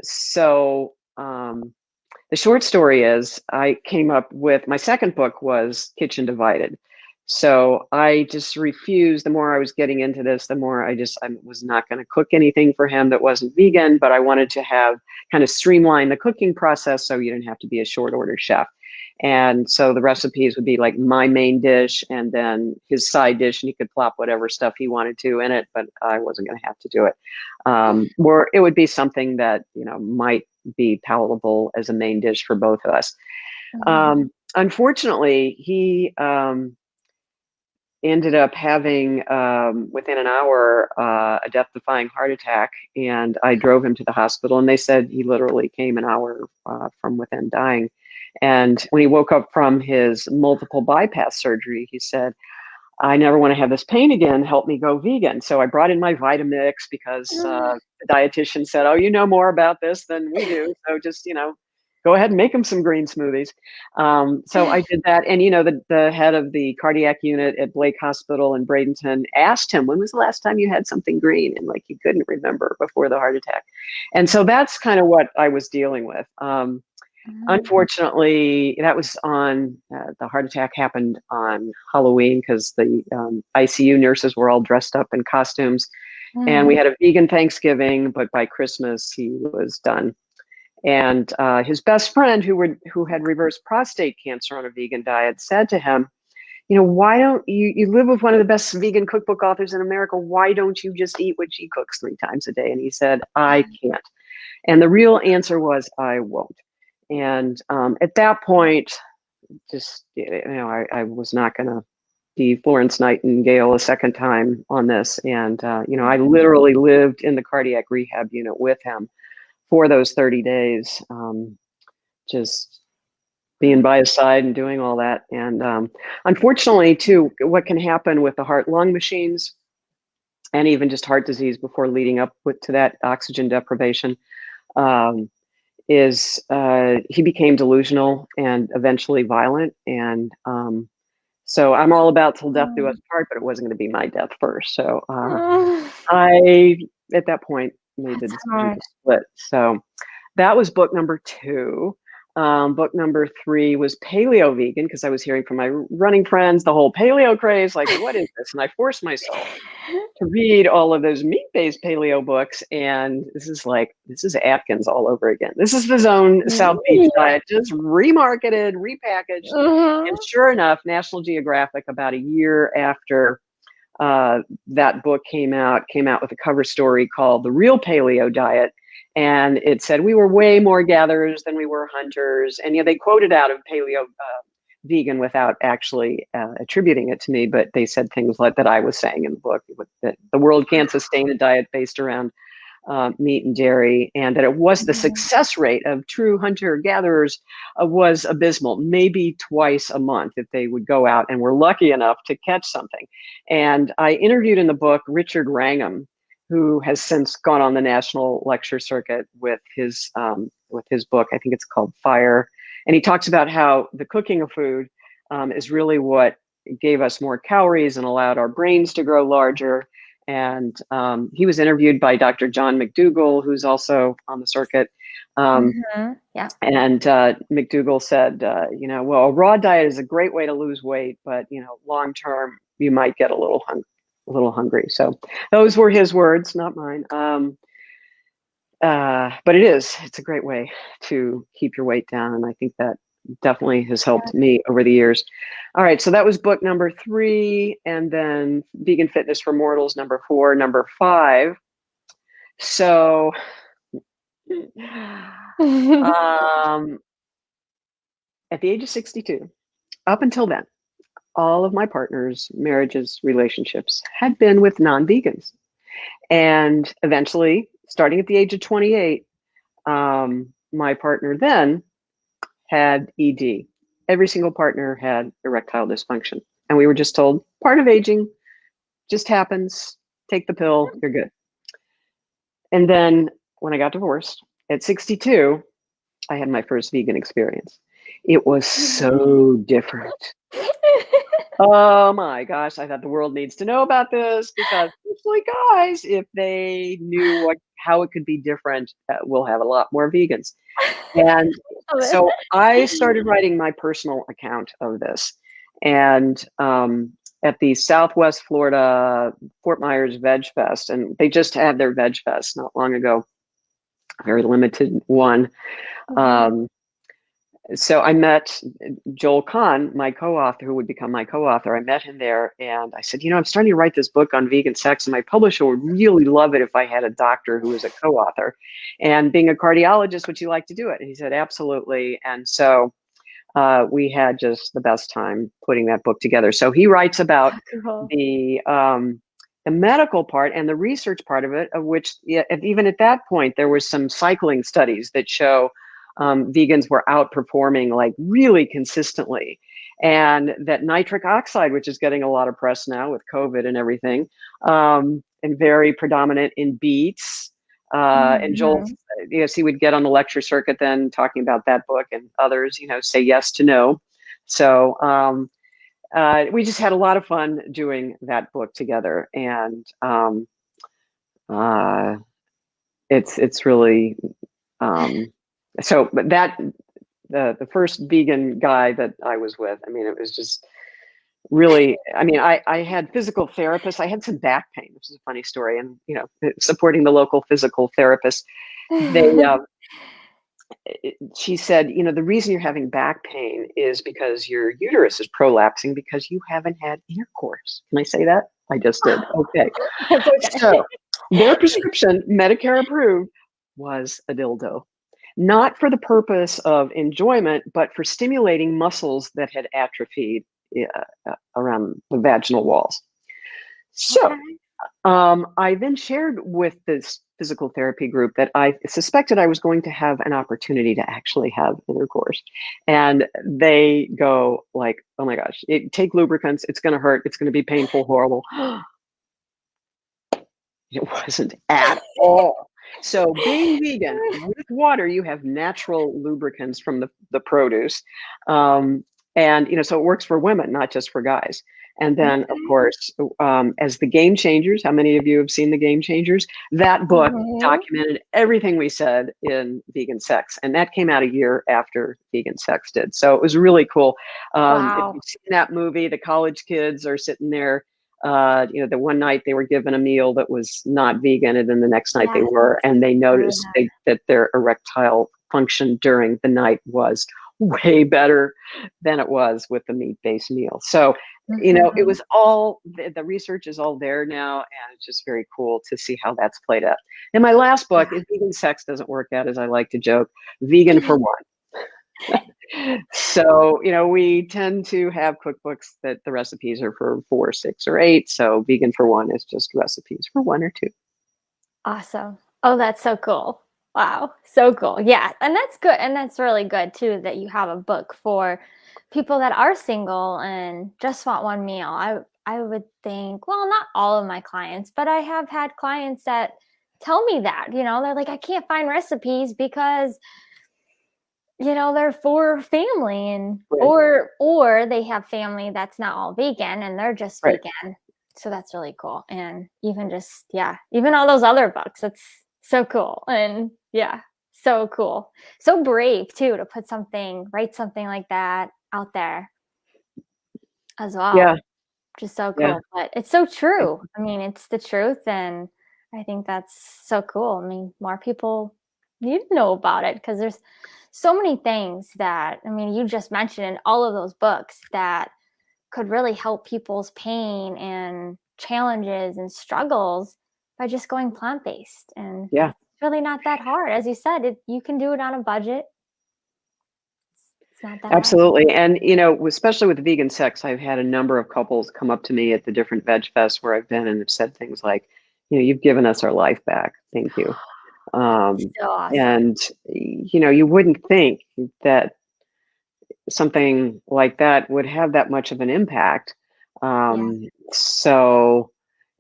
so the short story is I came up with my second book was Kitchen Divided. So I just refused. The more I was getting into this, the more I was not going to cook anything for him that wasn't vegan, but I wanted to have kind of streamline the cooking process so you didn't have to be a short order chef. And so the recipes would be like my main dish and then his side dish, and he could plop whatever stuff he wanted to in it, but I wasn't going to have to do it. Or it would be something that, might be palatable as a main dish for both of us. Mhm. Unfortunately, ended up having, within an hour, a death-defying heart attack. And I drove him to the hospital, and they said he literally came an hour from within dying. And when he woke up from his multiple bypass surgery, he said, I never want to have this pain again. Help me go vegan. So I brought in my Vitamix because the dietitian said, oh, you know more about this than we do. So just, go ahead and make him some green smoothies. So I did that. And, the head of the cardiac unit at Blake Hospital in Bradenton asked him, when was the last time you had something green? And like, he couldn't remember before the heart attack. And so that's kind of what I was dealing with. Unfortunately, that was on the heart attack happened on Halloween because the ICU nurses were all dressed up in costumes, and we had a vegan Thanksgiving. But by Christmas, he was done. And his best friend, who had reversed prostate cancer on a vegan diet, said to him, why don't you live with one of the best vegan cookbook authors in America? Why don't you just eat what she cooks 3 times a day? And he said, I can't. And the real answer was, I won't. And at that point, just, I was not going to be Florence Nightingale a second time on this. And, I literally lived in the cardiac rehab unit with him for those 30 days, just being by his side and doing all that. And unfortunately, too, what can happen with the heart-lung machines and even just heart disease before leading up to that oxygen deprivation, is he became delusional and eventually violent. And so I'm all about till death do us part, but it wasn't going to be my death first. So I, at that point, made the decision to split. So that was book number 2. Book number 3 was paleo vegan, because I was hearing from my running friends the whole paleo craze, like, what is this? And I forced myself to read all of those meat-based paleo books, and this is Atkins all over again. This is the Zone South Beach diet, just remarketed, repackaged. And sure enough, National Geographic, about a year after that book came out with a cover story called The Real Paleo Diet. And it said we were way more gatherers than we were hunters. And they quoted out of paleo vegan without actually attributing it to me, but they said things like that I was saying in the book, that the world can't sustain a diet based around meat and dairy, and that it was the success rate of true hunter-gatherers was abysmal, maybe twice a month if they would go out and were lucky enough to catch something. And I interviewed in the book Richard Wrangham, who has since gone on the national lecture circuit with his book. I think it's called Fire. And he talks about how the cooking of food is really what gave us more calories and allowed our brains to grow larger. And he was interviewed by Dr. John McDougall, who's also on the circuit. And McDougall said, well, a raw diet is a great way to lose weight, but long term you might get a little hungry. So those were his words, not mine. But it's a great way to keep your weight down. And I think that definitely has helped me over the years. All right. So that was book number 3. And then Vegan Fitness for Mortals, number 4, number 5. So, at the age of 62, up until then, all of my partners, marriages, relationships had been with non-vegans. And eventually, starting at the age of 28, my partner then had ED. Every single partner had erectile dysfunction. And we were just told, part of aging, just happens, take the pill, you're good. And then when I got divorced at 62, I had my first vegan experience. It was so different. Oh my gosh, I thought the world needs to know about this, because especially guys, if they knew how it could be different, we'll have a lot more vegans. And so I started writing my personal account of this. And at the Southwest Florida Fort Myers Veg Fest, and they just had their Veg Fest not long ago, a very limited one. So I met Joel Kahn, my co-author, who would become my co-author. I met him there, and I said, I'm starting to write this book on vegan sex, and my publisher would really love it if I had a doctor who was a co-author. And being a cardiologist, would you like to do it? And he said, absolutely. And so we had just the best time putting that book together. So he writes about Cool. the medical part and the research part of it, of which, yeah, even at that point, there was some cycling studies that show vegans were outperforming like really consistently. And that nitric oxide, which is getting a lot of press now with COVID and everything, and very predominant in beets. And Joel, Mhm. yes, he would get on the lecture circuit then talking about that book, and others, say yes to no. So we just had a lot of fun doing that book together, and uh, it's really but that the first vegan guy that I was with, I mean, it was just really, I mean, I had physical therapists. I had some back pain, which is a funny story, and supporting the local physical therapist, they she said, the reason you're having back pain is because your uterus is prolapsing because you haven't had intercourse. Can I say that? I just did. Okay. That's okay. So their prescription, Medicare approved, was a dildo. Not for the purpose of enjoyment, but for stimulating muscles that had atrophied around the vaginal walls. So Okay. I then shared with this physical therapy group that I suspected I was going to have an opportunity to actually have intercourse. And they go like, oh my gosh, take lubricants. It's going to hurt. It's going to be painful, horrible. It wasn't at all. So being vegan with water, you have natural lubricants from the produce. And so it works for women, not just for guys. And then, of Okay. course, as the Game Changers, how many of you have seen the Game Changers? That book Mhm. documented everything we said in Vegan Sex, and that came out a year after Vegan Sex did. So it was really cool. If Wow. you've seen that movie, the college kids are sitting there. The one night they were given a meal that was not vegan, and then the next night they Yes. were, and they I remember noticed that their erectile function during the night was way better than it was with the meat-based meal. So, that. it Mhm. was all the research is all there now, and it's just very cool to see how that's played out. And my last book, if Vegan Sex doesn't work out, as I like to joke, Vegan for One. So, we tend to have cookbooks that the recipes are for 4, 6, or 8. So, Vegan for One is just recipes for 1 or 2. Awesome. Oh, that's so cool. Wow, so cool. Yeah, and that's good, and that's really good too that you have a book for people that are single and just want one meal. I would think, well, not all of my clients, but I have had clients that tell me that, they're like, I can't find recipes because, they're for family and Right, or they have family that's not all vegan and they're just right. vegan. So that's really cool. And even just, yeah, even all those other books, it's so cool. And yeah, so cool. So brave too to write something like that out there as well. Yeah, Just so yeah. cool. But it's so true. I mean, it's the truth. And I think that's so cool. I mean, more people need to know about it because there's so many things that, I mean, you just mentioned in all of those books that could really help people's pain and challenges and struggles by just going plant-based. And Yeah, it's really not that hard. As you said, you can do it on a budget. It's not that hard. absolutely. And, especially with Vegan Sex, I've had a number of couples come up to me at the different veg fests where I've been and have said things like, you've given us our life back. Thank you. Um, So awesome. and, you wouldn't think that something like that would have that much of an impact. Yeah. So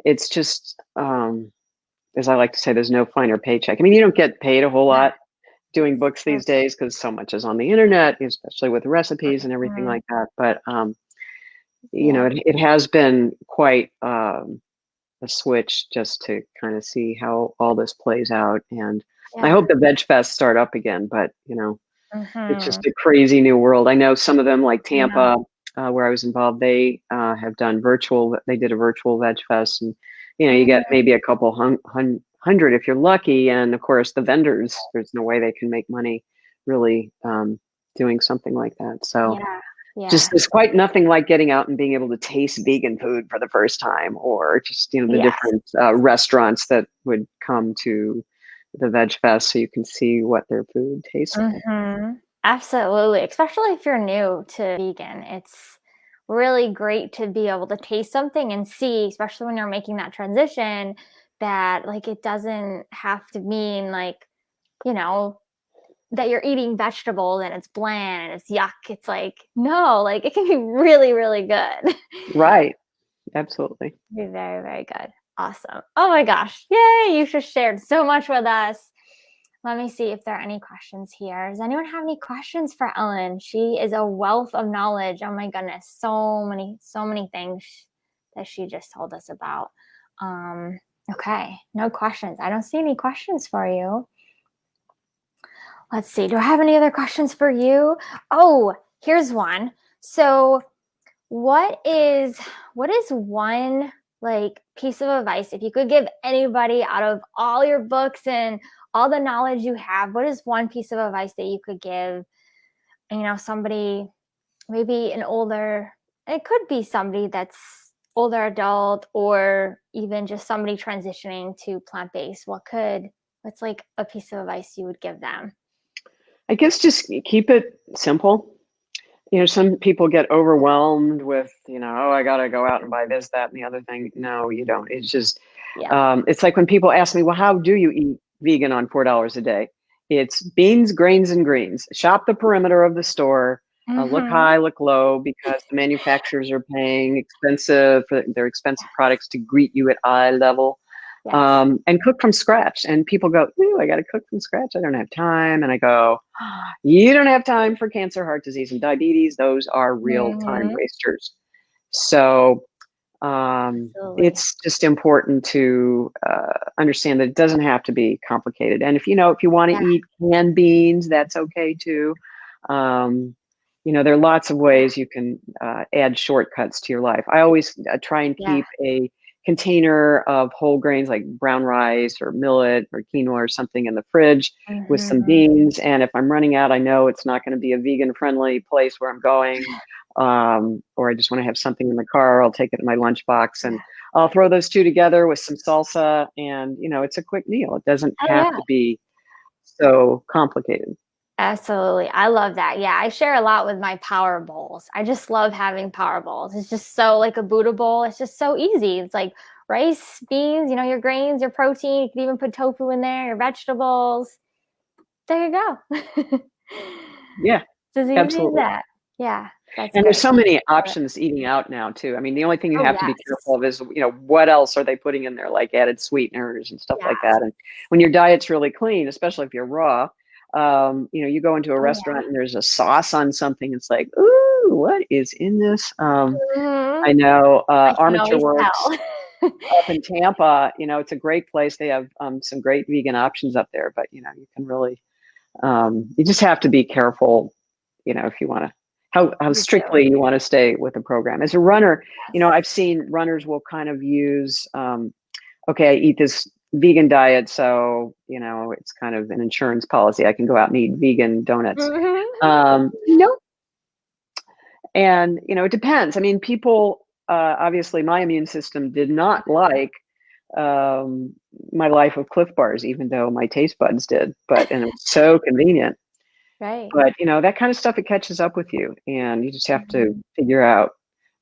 it's just, as I like to say, there's no finer paycheck. I mean, you don't get paid a whole Yeah. lot doing books So these days because so much is on the internet, especially with recipes and everything mhm. like that. But Yeah. it has been quite a switch just to kind of see how all this plays out. And I Yeah. hope the Veg Fest start up again. But it's just Mhm. a crazy new world. I know some of them, like I know. Tampa, where I was involved, they have done virtual. They did a virtual Veg Fest, and you get Mhm. maybe a couple hundred if you're lucky. And of course, the vendors, there's no way they can make money really doing something like that. So Yeah. just Yeah. there's quite nothing like getting out and being able to taste vegan food for the first time, or just the Yes. different restaurants that would come to the Veg Fest, so you can see what their food tastes like. Mhm. Absolutely. Especially if you're new to vegan. It's really great to be able to taste something and see, especially when you're making that transition, that like it doesn't have to mean like, you know, that you're eating vegetables and it's bland and it's yuck. It's like, no, like it can be really, really good. Right. Absolutely. Be very, very good. Awesome. Oh my gosh. Yay. You just shared so much with us. Let me see if there are any questions here. Does anyone have any questions for Ellen? She is a wealth of knowledge. Oh my goodness. So many things that she just told us about. Okay. No questions. I don't see any questions for you. Let's see. Do I have any other questions for you? Oh, here's one. So what is one like piece of advice if you could give anybody out of all your books and all the knowledge you have, what is one piece of advice that you could give, somebody, maybe an older, it could be somebody that's older adult or even just somebody transitioning to plant-based. What's like a piece of advice you would give them? I guess just keep it simple. Some people get overwhelmed with, oh, I got to go out and buy this, that, and the other thing. No, you don't. It's just, Yeah. it's like when people ask me, well, how do you eat vegan on $4 a day? It's beans, grains, and greens. Shop the perimeter of the store. Look Mm-hmm. high, look low, because the manufacturers are paying expensive for their expensive products to greet you at eye level. Yes. And cook from scratch. And people go, ooh, I got to cook from scratch. I don't have time. And I go, you don't have time for cancer, heart disease, and diabetes. Those are real time Mm-hmm. wasters. So Absolutely. it's just important to understand that it doesn't have to be complicated. And if you want to Yeah. eat canned beans, that's okay too. Um, there are lots of ways you can add shortcuts to your life. I always try and Yeah. keep a container of whole grains like brown rice or millet or quinoa or something in the fridge with some Mm-hmm. beans. And if I'm running out, I know it's not going to be a vegan friendly place where I'm going. Or I just want to have something in the car, I'll take it in my lunchbox and I'll throw those two together with some salsa. And, it's a quick meal. It doesn't Oh have yeah. to be so complicated. Absolutely. I love that. Yeah, I share a lot with my power bowls. I just love having power bowls. It's just so like a Buddha bowl. It's just so easy. It's like rice, beans, your grains, your protein. You can even put tofu in there, your vegetables. There you go. Yeah, It's as easy as absolutely. that. Yeah, that's And there's great. so many Love it. options eating out now too. I mean, the only thing you Oh have to be yes. careful of is, what else are they putting in there, like added sweeteners and stuff like Yes. that. And when your diet's really clean, especially if you're raw, you go into a Oh yeah. restaurant and there's a sauce on something. It's like, ooh, what is in this? Hmm. I know I can Armature always Works tell. up in Tampa. It's a great place. They have some great vegan options up there, but you can really, you just have to be careful, if you want to, how You do. strictly you want to stay with the program. As a runner, Yes. I've seen runners will kind of use, okay, I eat this vegan diet, so it's kind of an insurance policy. I can go out and eat vegan donuts. Hmm. Nope. And it depends. I mean, people obviously, my immune system did not like um, my life of Cliff Bars, even though my taste buds did. And it was so convenient. Right. But that kind of stuff, it catches up with you, and you just have to Mhm. figure out,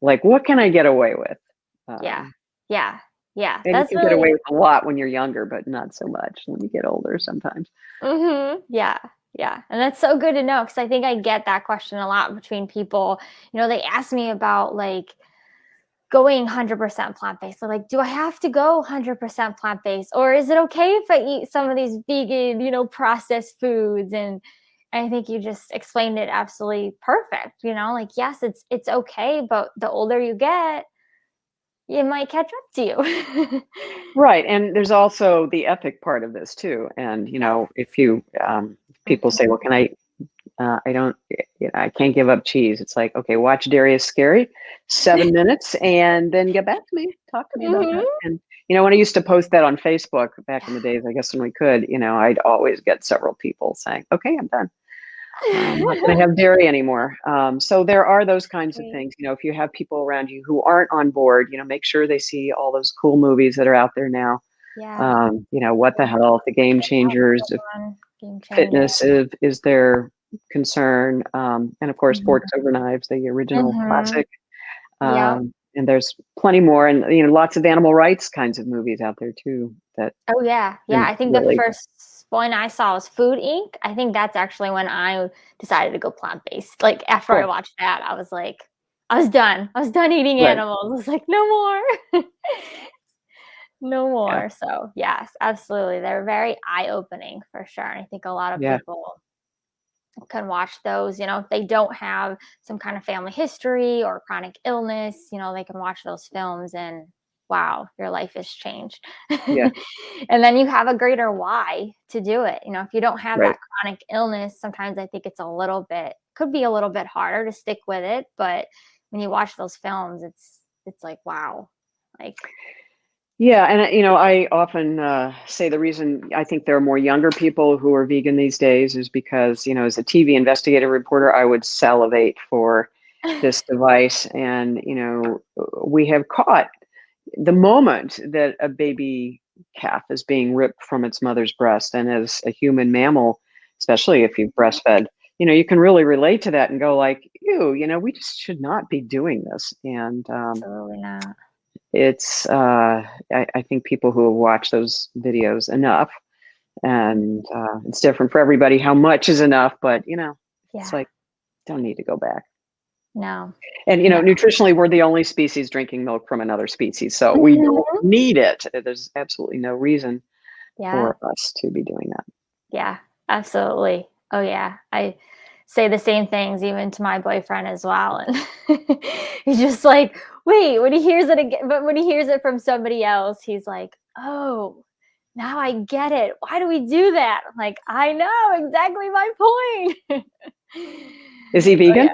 like, what can I get away with? Yeah. Um, Yeah. Yeah. and you That's can get really away with a lot when you're younger, but not so much when you get older sometimes. Yeah. Yeah. And that's so good to know because I think I get that question a lot between people. They ask me about like going 100% plant-based. So like, do I have to go 100% plant-based or is it okay if I eat some of these vegan, processed foods? And I think you just explained it absolutely perfect. Like yes, it's okay, but the older you get, it might catch up to you. Right. And there's also the ethic part of this too. And, if people say, well, Mhm. can I don't, I can't give up cheese. It's like, okay, watch Darius Scary, 7 minutes, and then get back to me. Talk to me about Mhm. that. And when I used to post that on Facebook back in the days, I guess when we could, I'd always get several people saying, "Okay, I'm done. I'm not going to have dairy anymore." So there are those kinds of Great. things. If you have people around you who aren't on board, make sure they see all those cool movies that are out there now. Yeah. What the Yeah. Health, The Game That's Changers, the one game changer. Fitness is there concern. And of course, Mhm. Forks Over Knives, the original Mhm. classic. Yep. And there's plenty more, and lots of animal rights kinds of movies out there too that Oh yeah. Yeah. and I think the really, first one I saw was Food Inc. I think that's actually when I decided to go plant-based. Like after I cool, watched that, I was like, I was done. I was done eating right? animals. I was like, no more. No Yeah, more. So yes, absolutely. They're very eye-opening for sure. And I think a lot of yeah, people can watch those, if they don't have some kind of family history or chronic illness, they can watch those films and wow, your life has changed. yeah, And then you have a greater why to do it. If you don't have right. that chronic illness, sometimes I think it's could be a little bit harder to stick with it, but when you watch those films, it's like wow. Like Yeah, and I often say the reason I think there are more younger people who are vegan these days is because, as a TV investigative reporter, I would salivate for this device, and we have caught the moment that a baby calf is being ripped from its mother's breast, and as a human mammal, especially if you've breastfed, you can really relate to that and go like, ew, we just should not be doing this. And absolutely not. it's I think people who have watched those videos enough, and it's different for everybody how much is enough, but it's Yeah. like, don't need to go back. No. And No. nutritionally, we're the only species drinking milk from another species, so we don't Mhm. need it. There's absolutely no reason Yeah. for us to be doing that. Yeah, absolutely. Oh yeah. I say the same things even to my boyfriend as well. And he's just like, wait, when he hears it again, but when he hears it from somebody else, he's like, oh, now I get it. Why do we do that? I'm like, I know exactly my point. Is he Oh yeah. vegan?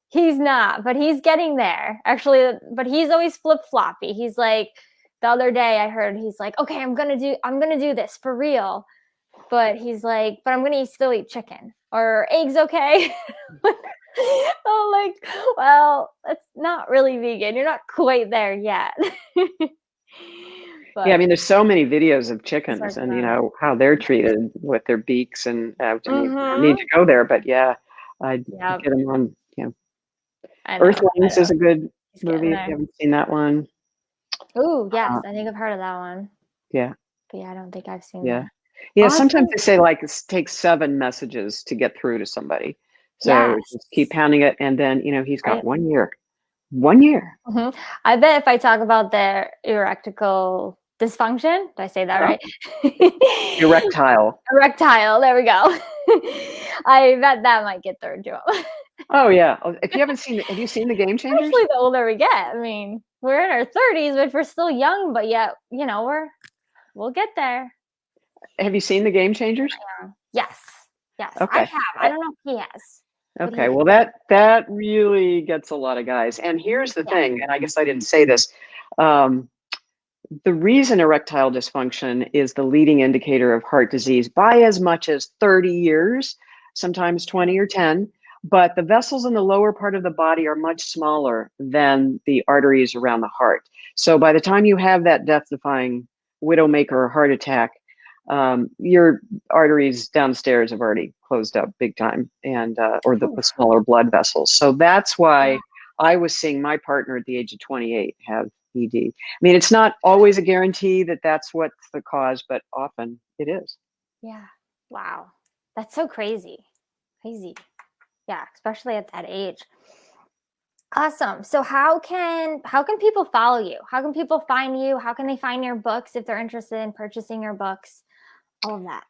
He's not, but he's getting there. Actually, but he's always flip-floppy. He's like the other day I heard he's like, okay, I'm gonna do this for real. But he's like, but I'm gonna still eat chicken. Or eggs okay? I'm like, well, that's not really vegan. You're not quite there yet. Yeah, I But mean, there's so many videos of these are chickens and good. how they're treated with their beaks, and I mean, I don't need Mm-hmm. to go there, but yeah, I'd Yep. get them on. I know. I Earthlings is know. a good He's getting movie if you there. haven't seen that one. Oh, yes. Uh, I think I've heard of that one. yeah, But yeah, I don't think I've seen yeah, that. yeah. Sometimes Awesome. they say like it takes 7 messages to get through to somebody, so Yes. just keep pounding it, and then he's got Right. 1 year, 1 year. Mhm. I bet if I talk about their erectile dysfunction, did I say that Uh, right? Erectile. Erectile, there we go. I bet that might get through to 'em. Oh yeah. Oh, if you haven't seen, have you seen the Game Changers? Especially the older we get. I mean, we're in our 30s, but we're still young, but yet, we'll get there. Have you seen the Game Changers? Yes. Yes, I Okay. have. I don't know if he has, but Okay, he well that really gets a lot of guys. And here's the yeah. thing, and I guess I didn't say this. Um, the reason erectile dysfunction is the leading indicator of heart disease by as much as 30 years, sometimes 20 or 10. But the vessels in the lower part of the body are much smaller than the arteries around the heart. So by the time you have that death defying widowmaker heart attack, your arteries downstairs have already closed up big time, and or the Oof. smaller blood vessels. So that's Yeah. why I was seeing my partner at the age of 28 have ED. I mean, it's not always a guarantee that that's what's the cause, but often it is. Yeah. Wow. That's so crazy. Crazy. Yeah, especially at that age. Awesome. So how can people follow you? How can people find you? How can they find your books if they're interested in purchasing your books? All of that.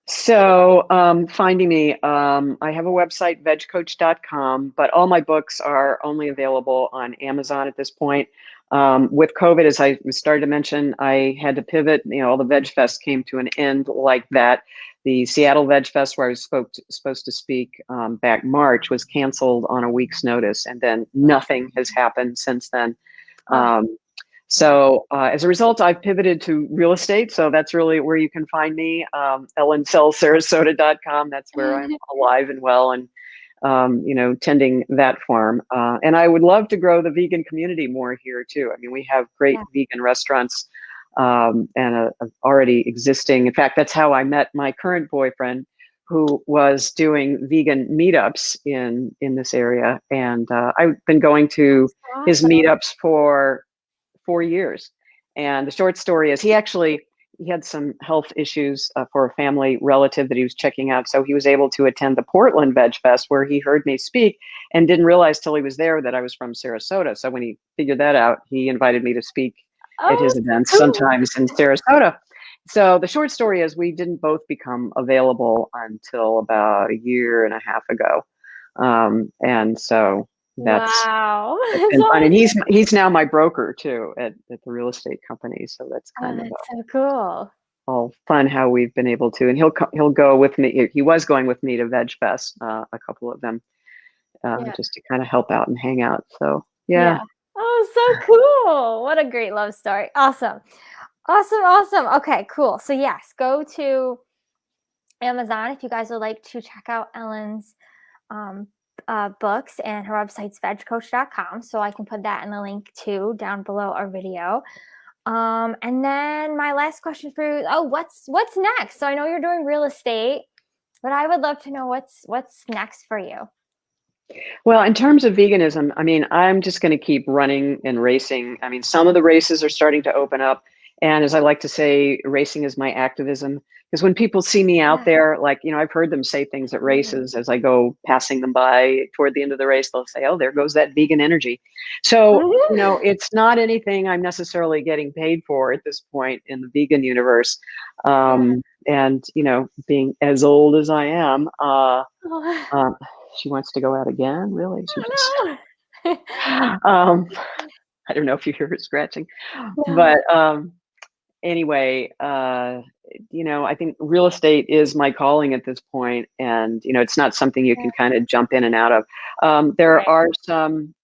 So, finding me, I have a website, vegcoach.com, but all my books are only available on Amazon at this point. With COVID, as I started to mention, I had to pivot. All the Veg Fest came to an end like that. The Seattle Veg Fest, where I was supposed to speak back March, was canceled on a week's notice, and then nothing has happened since then. Oh, Um, yeah. so as a result, I've pivoted to real estate. So that's really where you can find me. EllenSellSarasota.com. That's where I'm alive and well, and tending that farm. And I would love to grow the vegan community more here too. I mean, we have great Yeah. vegan restaurants, and a already existing. In fact, that's how I met my current boyfriend, who was doing vegan meetups in this area, and I've been going to his Awesome. meetups for 4 years. And the short story is he had some health issues for a family relative that he was checking out. So he was able to attend the Portland Veg Fest where he heard me speak and didn't realize till he was there that I was from Sarasota. So when he figured that out, he invited me to speak at Oh, his events so cool. sometimes in Sarasota. So the short story is we didn't both become available until about a year and a half ago. And so that's Wow. it's That's been fun, and awesome. he's now my broker too at the real estate company. So that's Oh, kind of that's so cool. all fun how we've been able to. And he'll go with me. He was going with me to Veg Fest, a couple of them, Yeah. just to kind of help out and hang out. So yeah. Yeah. Oh, so cool. What a great love story. Awesome. Awesome. Awesome. Okay, cool. So, yes, go to Amazon if you guys would like to check out Ellen's um, books, and her website's vegcoach.com. So I can put that in the link too down below our video. And then my last question for you, oh, what's next? So I know you're doing real estate, but I would love to know what's next for you. Well, in terms of veganism, I mean, I'm just going to keep running and racing. I mean, some of the races are starting to open up. And as I like to say, racing is my activism. Because when people see me out Yeah. there, like, I've heard them say things at races as I go passing them by toward the end of the race, they'll say, oh, there goes that vegan energy. So, it's not anything I'm necessarily getting paid for at this point in the vegan universe. Yeah. And, being as old as I am, Oh, um, she wants to go out again. Really? She just. no. Um, I don't know if you hear her scratching, No. but anyway, I think real estate is my calling at this point, and it's not something you Yeah. can kind of jump in and out of. There Right. are some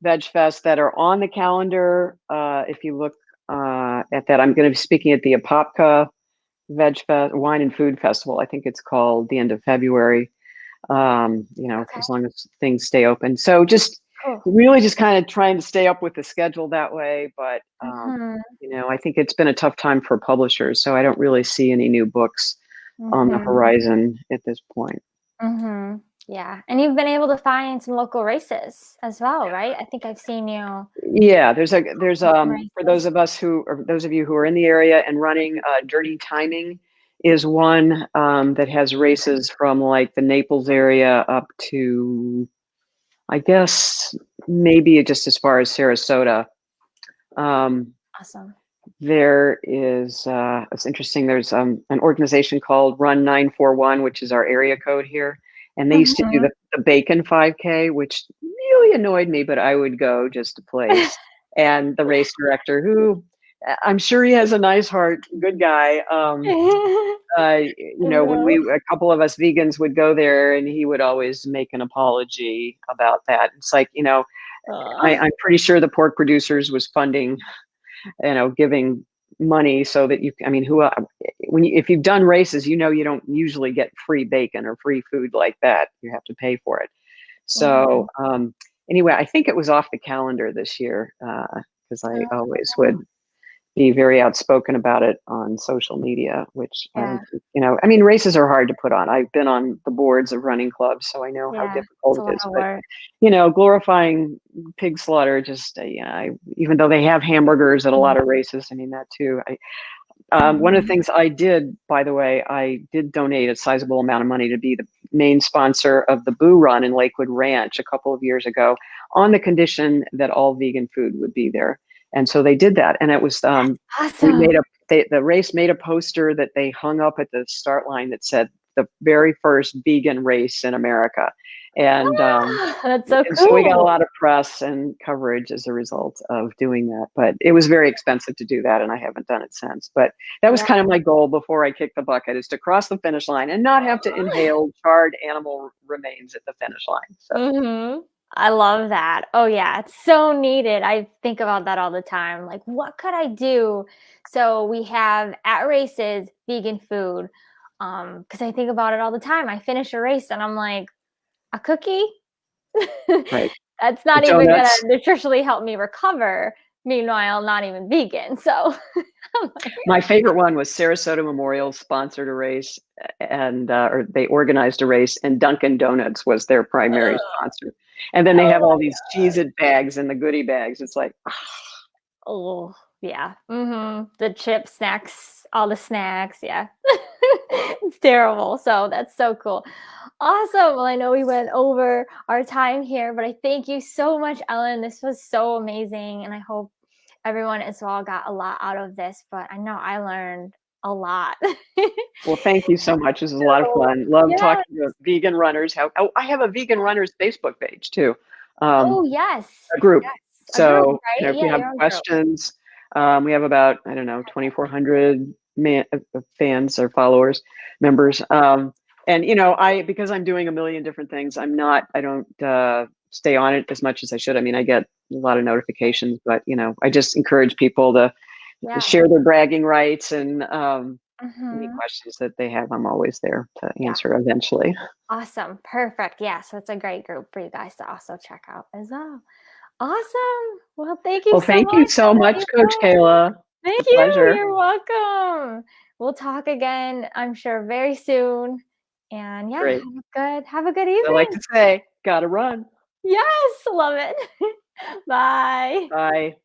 veg fests that are on the calendar. If you look at that, I'm going to be speaking at the Apopka Veg Fest Wine and Food Festival. I think it's called the end of February. Okay. As long as things stay open. So just Cool. really just kind of trying to stay up with the schedule that way. But, Mm-hmm. I think it's been a tough time for publishers. So I don't really see any new books on the Mm-hmm. horizon at this point. Mm-hmm. Yeah. And you've been able to find some local races as well, right? I think I've seen you Yeah, there's some for those races. of us who or those of you who are in the area and running, Dirty Timing is one that has races from like the Naples area up to, I guess, maybe just as far as Sarasota. Um, Awesome. there is, it's interesting, there's an organization called Run 941, which is our area code here. And they used to do Mm-hmm. the Bacon 5K, which really annoyed me, but I would go just to place. And the race director, who I'm sure he has a nice heart, good guy. When No. a couple of us vegans would go there, and he would always make an apology about that. It's like, I'm pretty sure the pork producers was funding, giving money so that I mean, if you've done races, you don't usually get free bacon or free food like that. You have to pay for it. Mm-hmm. So, anyway, I think it was off the calendar this year, because I always Oh, would be very outspoken about it on social media, which I don't yeah. think, I mean, races are hard to put on. I've been on the boards of running clubs, so I know how Yeah. It's difficult a it lot is. of But, work. glorifying pig slaughter, just, even though they have hamburgers at a lot of races, I mean, that too. One of the Mm-hmm. things I did, by the way, I did donate a sizable amount of money to be the main sponsor of the Boo Run in Lakewood Ranch a couple of years ago, on the condition that all vegan food would be there. And so they did that, and it was we Awesome. made the race made a poster that they hung up at the start line that said the very first vegan race in America, and Ah, that's so so we got a cool. lot of press and coverage as a result of doing that. But it was very expensive to do that, and I haven't done it since. But that was Yeah. kind of my goal before I kicked the bucket, is to cross the finish line and not have to inhale charred animal remains at the finish line. So Mm-hmm. I love that. Oh yeah, it's so needed. I think about that all the time. Like, what could I do? So we have at races vegan food. Because I think about it all the time. I finish a race and I'm like, a cookie? right, That's the not even gonna donuts. nutritionally help me recover. Meanwhile, not even vegan. So My favorite one was Sarasota Memorial sponsored a race, and or they organized a race, and Dunkin' Donuts was their primary sponsor. And then they have Oh all my these Cheez-It bags and the goodie bags. It's like, Oh, yeah. The chip snacks, all the snacks, yeah. It's terrible. So that's so cool. Awesome. Well, I know we went over our time here, but I thank you so much, Ellen. This was so amazing, and I hope everyone as well got a lot out of this, but I know I learned a lot. well, thank you so much. This is a lot of So, fun. Love yes. talking to vegan runners. How oh, I have a vegan runners Facebook page too, Oh, yes. a group. Yes. A group, So right? if Yeah, you have your own group. questions, we have about I don't know 2,400 fans or followers, members. And I because I'm doing a million different things, I don't stay on it as much as I should. I mean, I get a lot of notifications, but I just encourage people to Yeah. share their bragging rights and any Mhm. questions that they have. I'm always there to Yeah. answer eventually. Awesome. Perfect. Yeah. So it's a great group for you guys to also check out as well. Awesome. Well, thank you Well, so thank you much. so I'll let much, you Coach go. Kayla. It's Thank a you. pleasure. You're welcome. We'll talk again, I'm sure, very soon. And yeah, Great. have a good As I like evening. to say, gotta run. Yes, love it. Bye. Bye.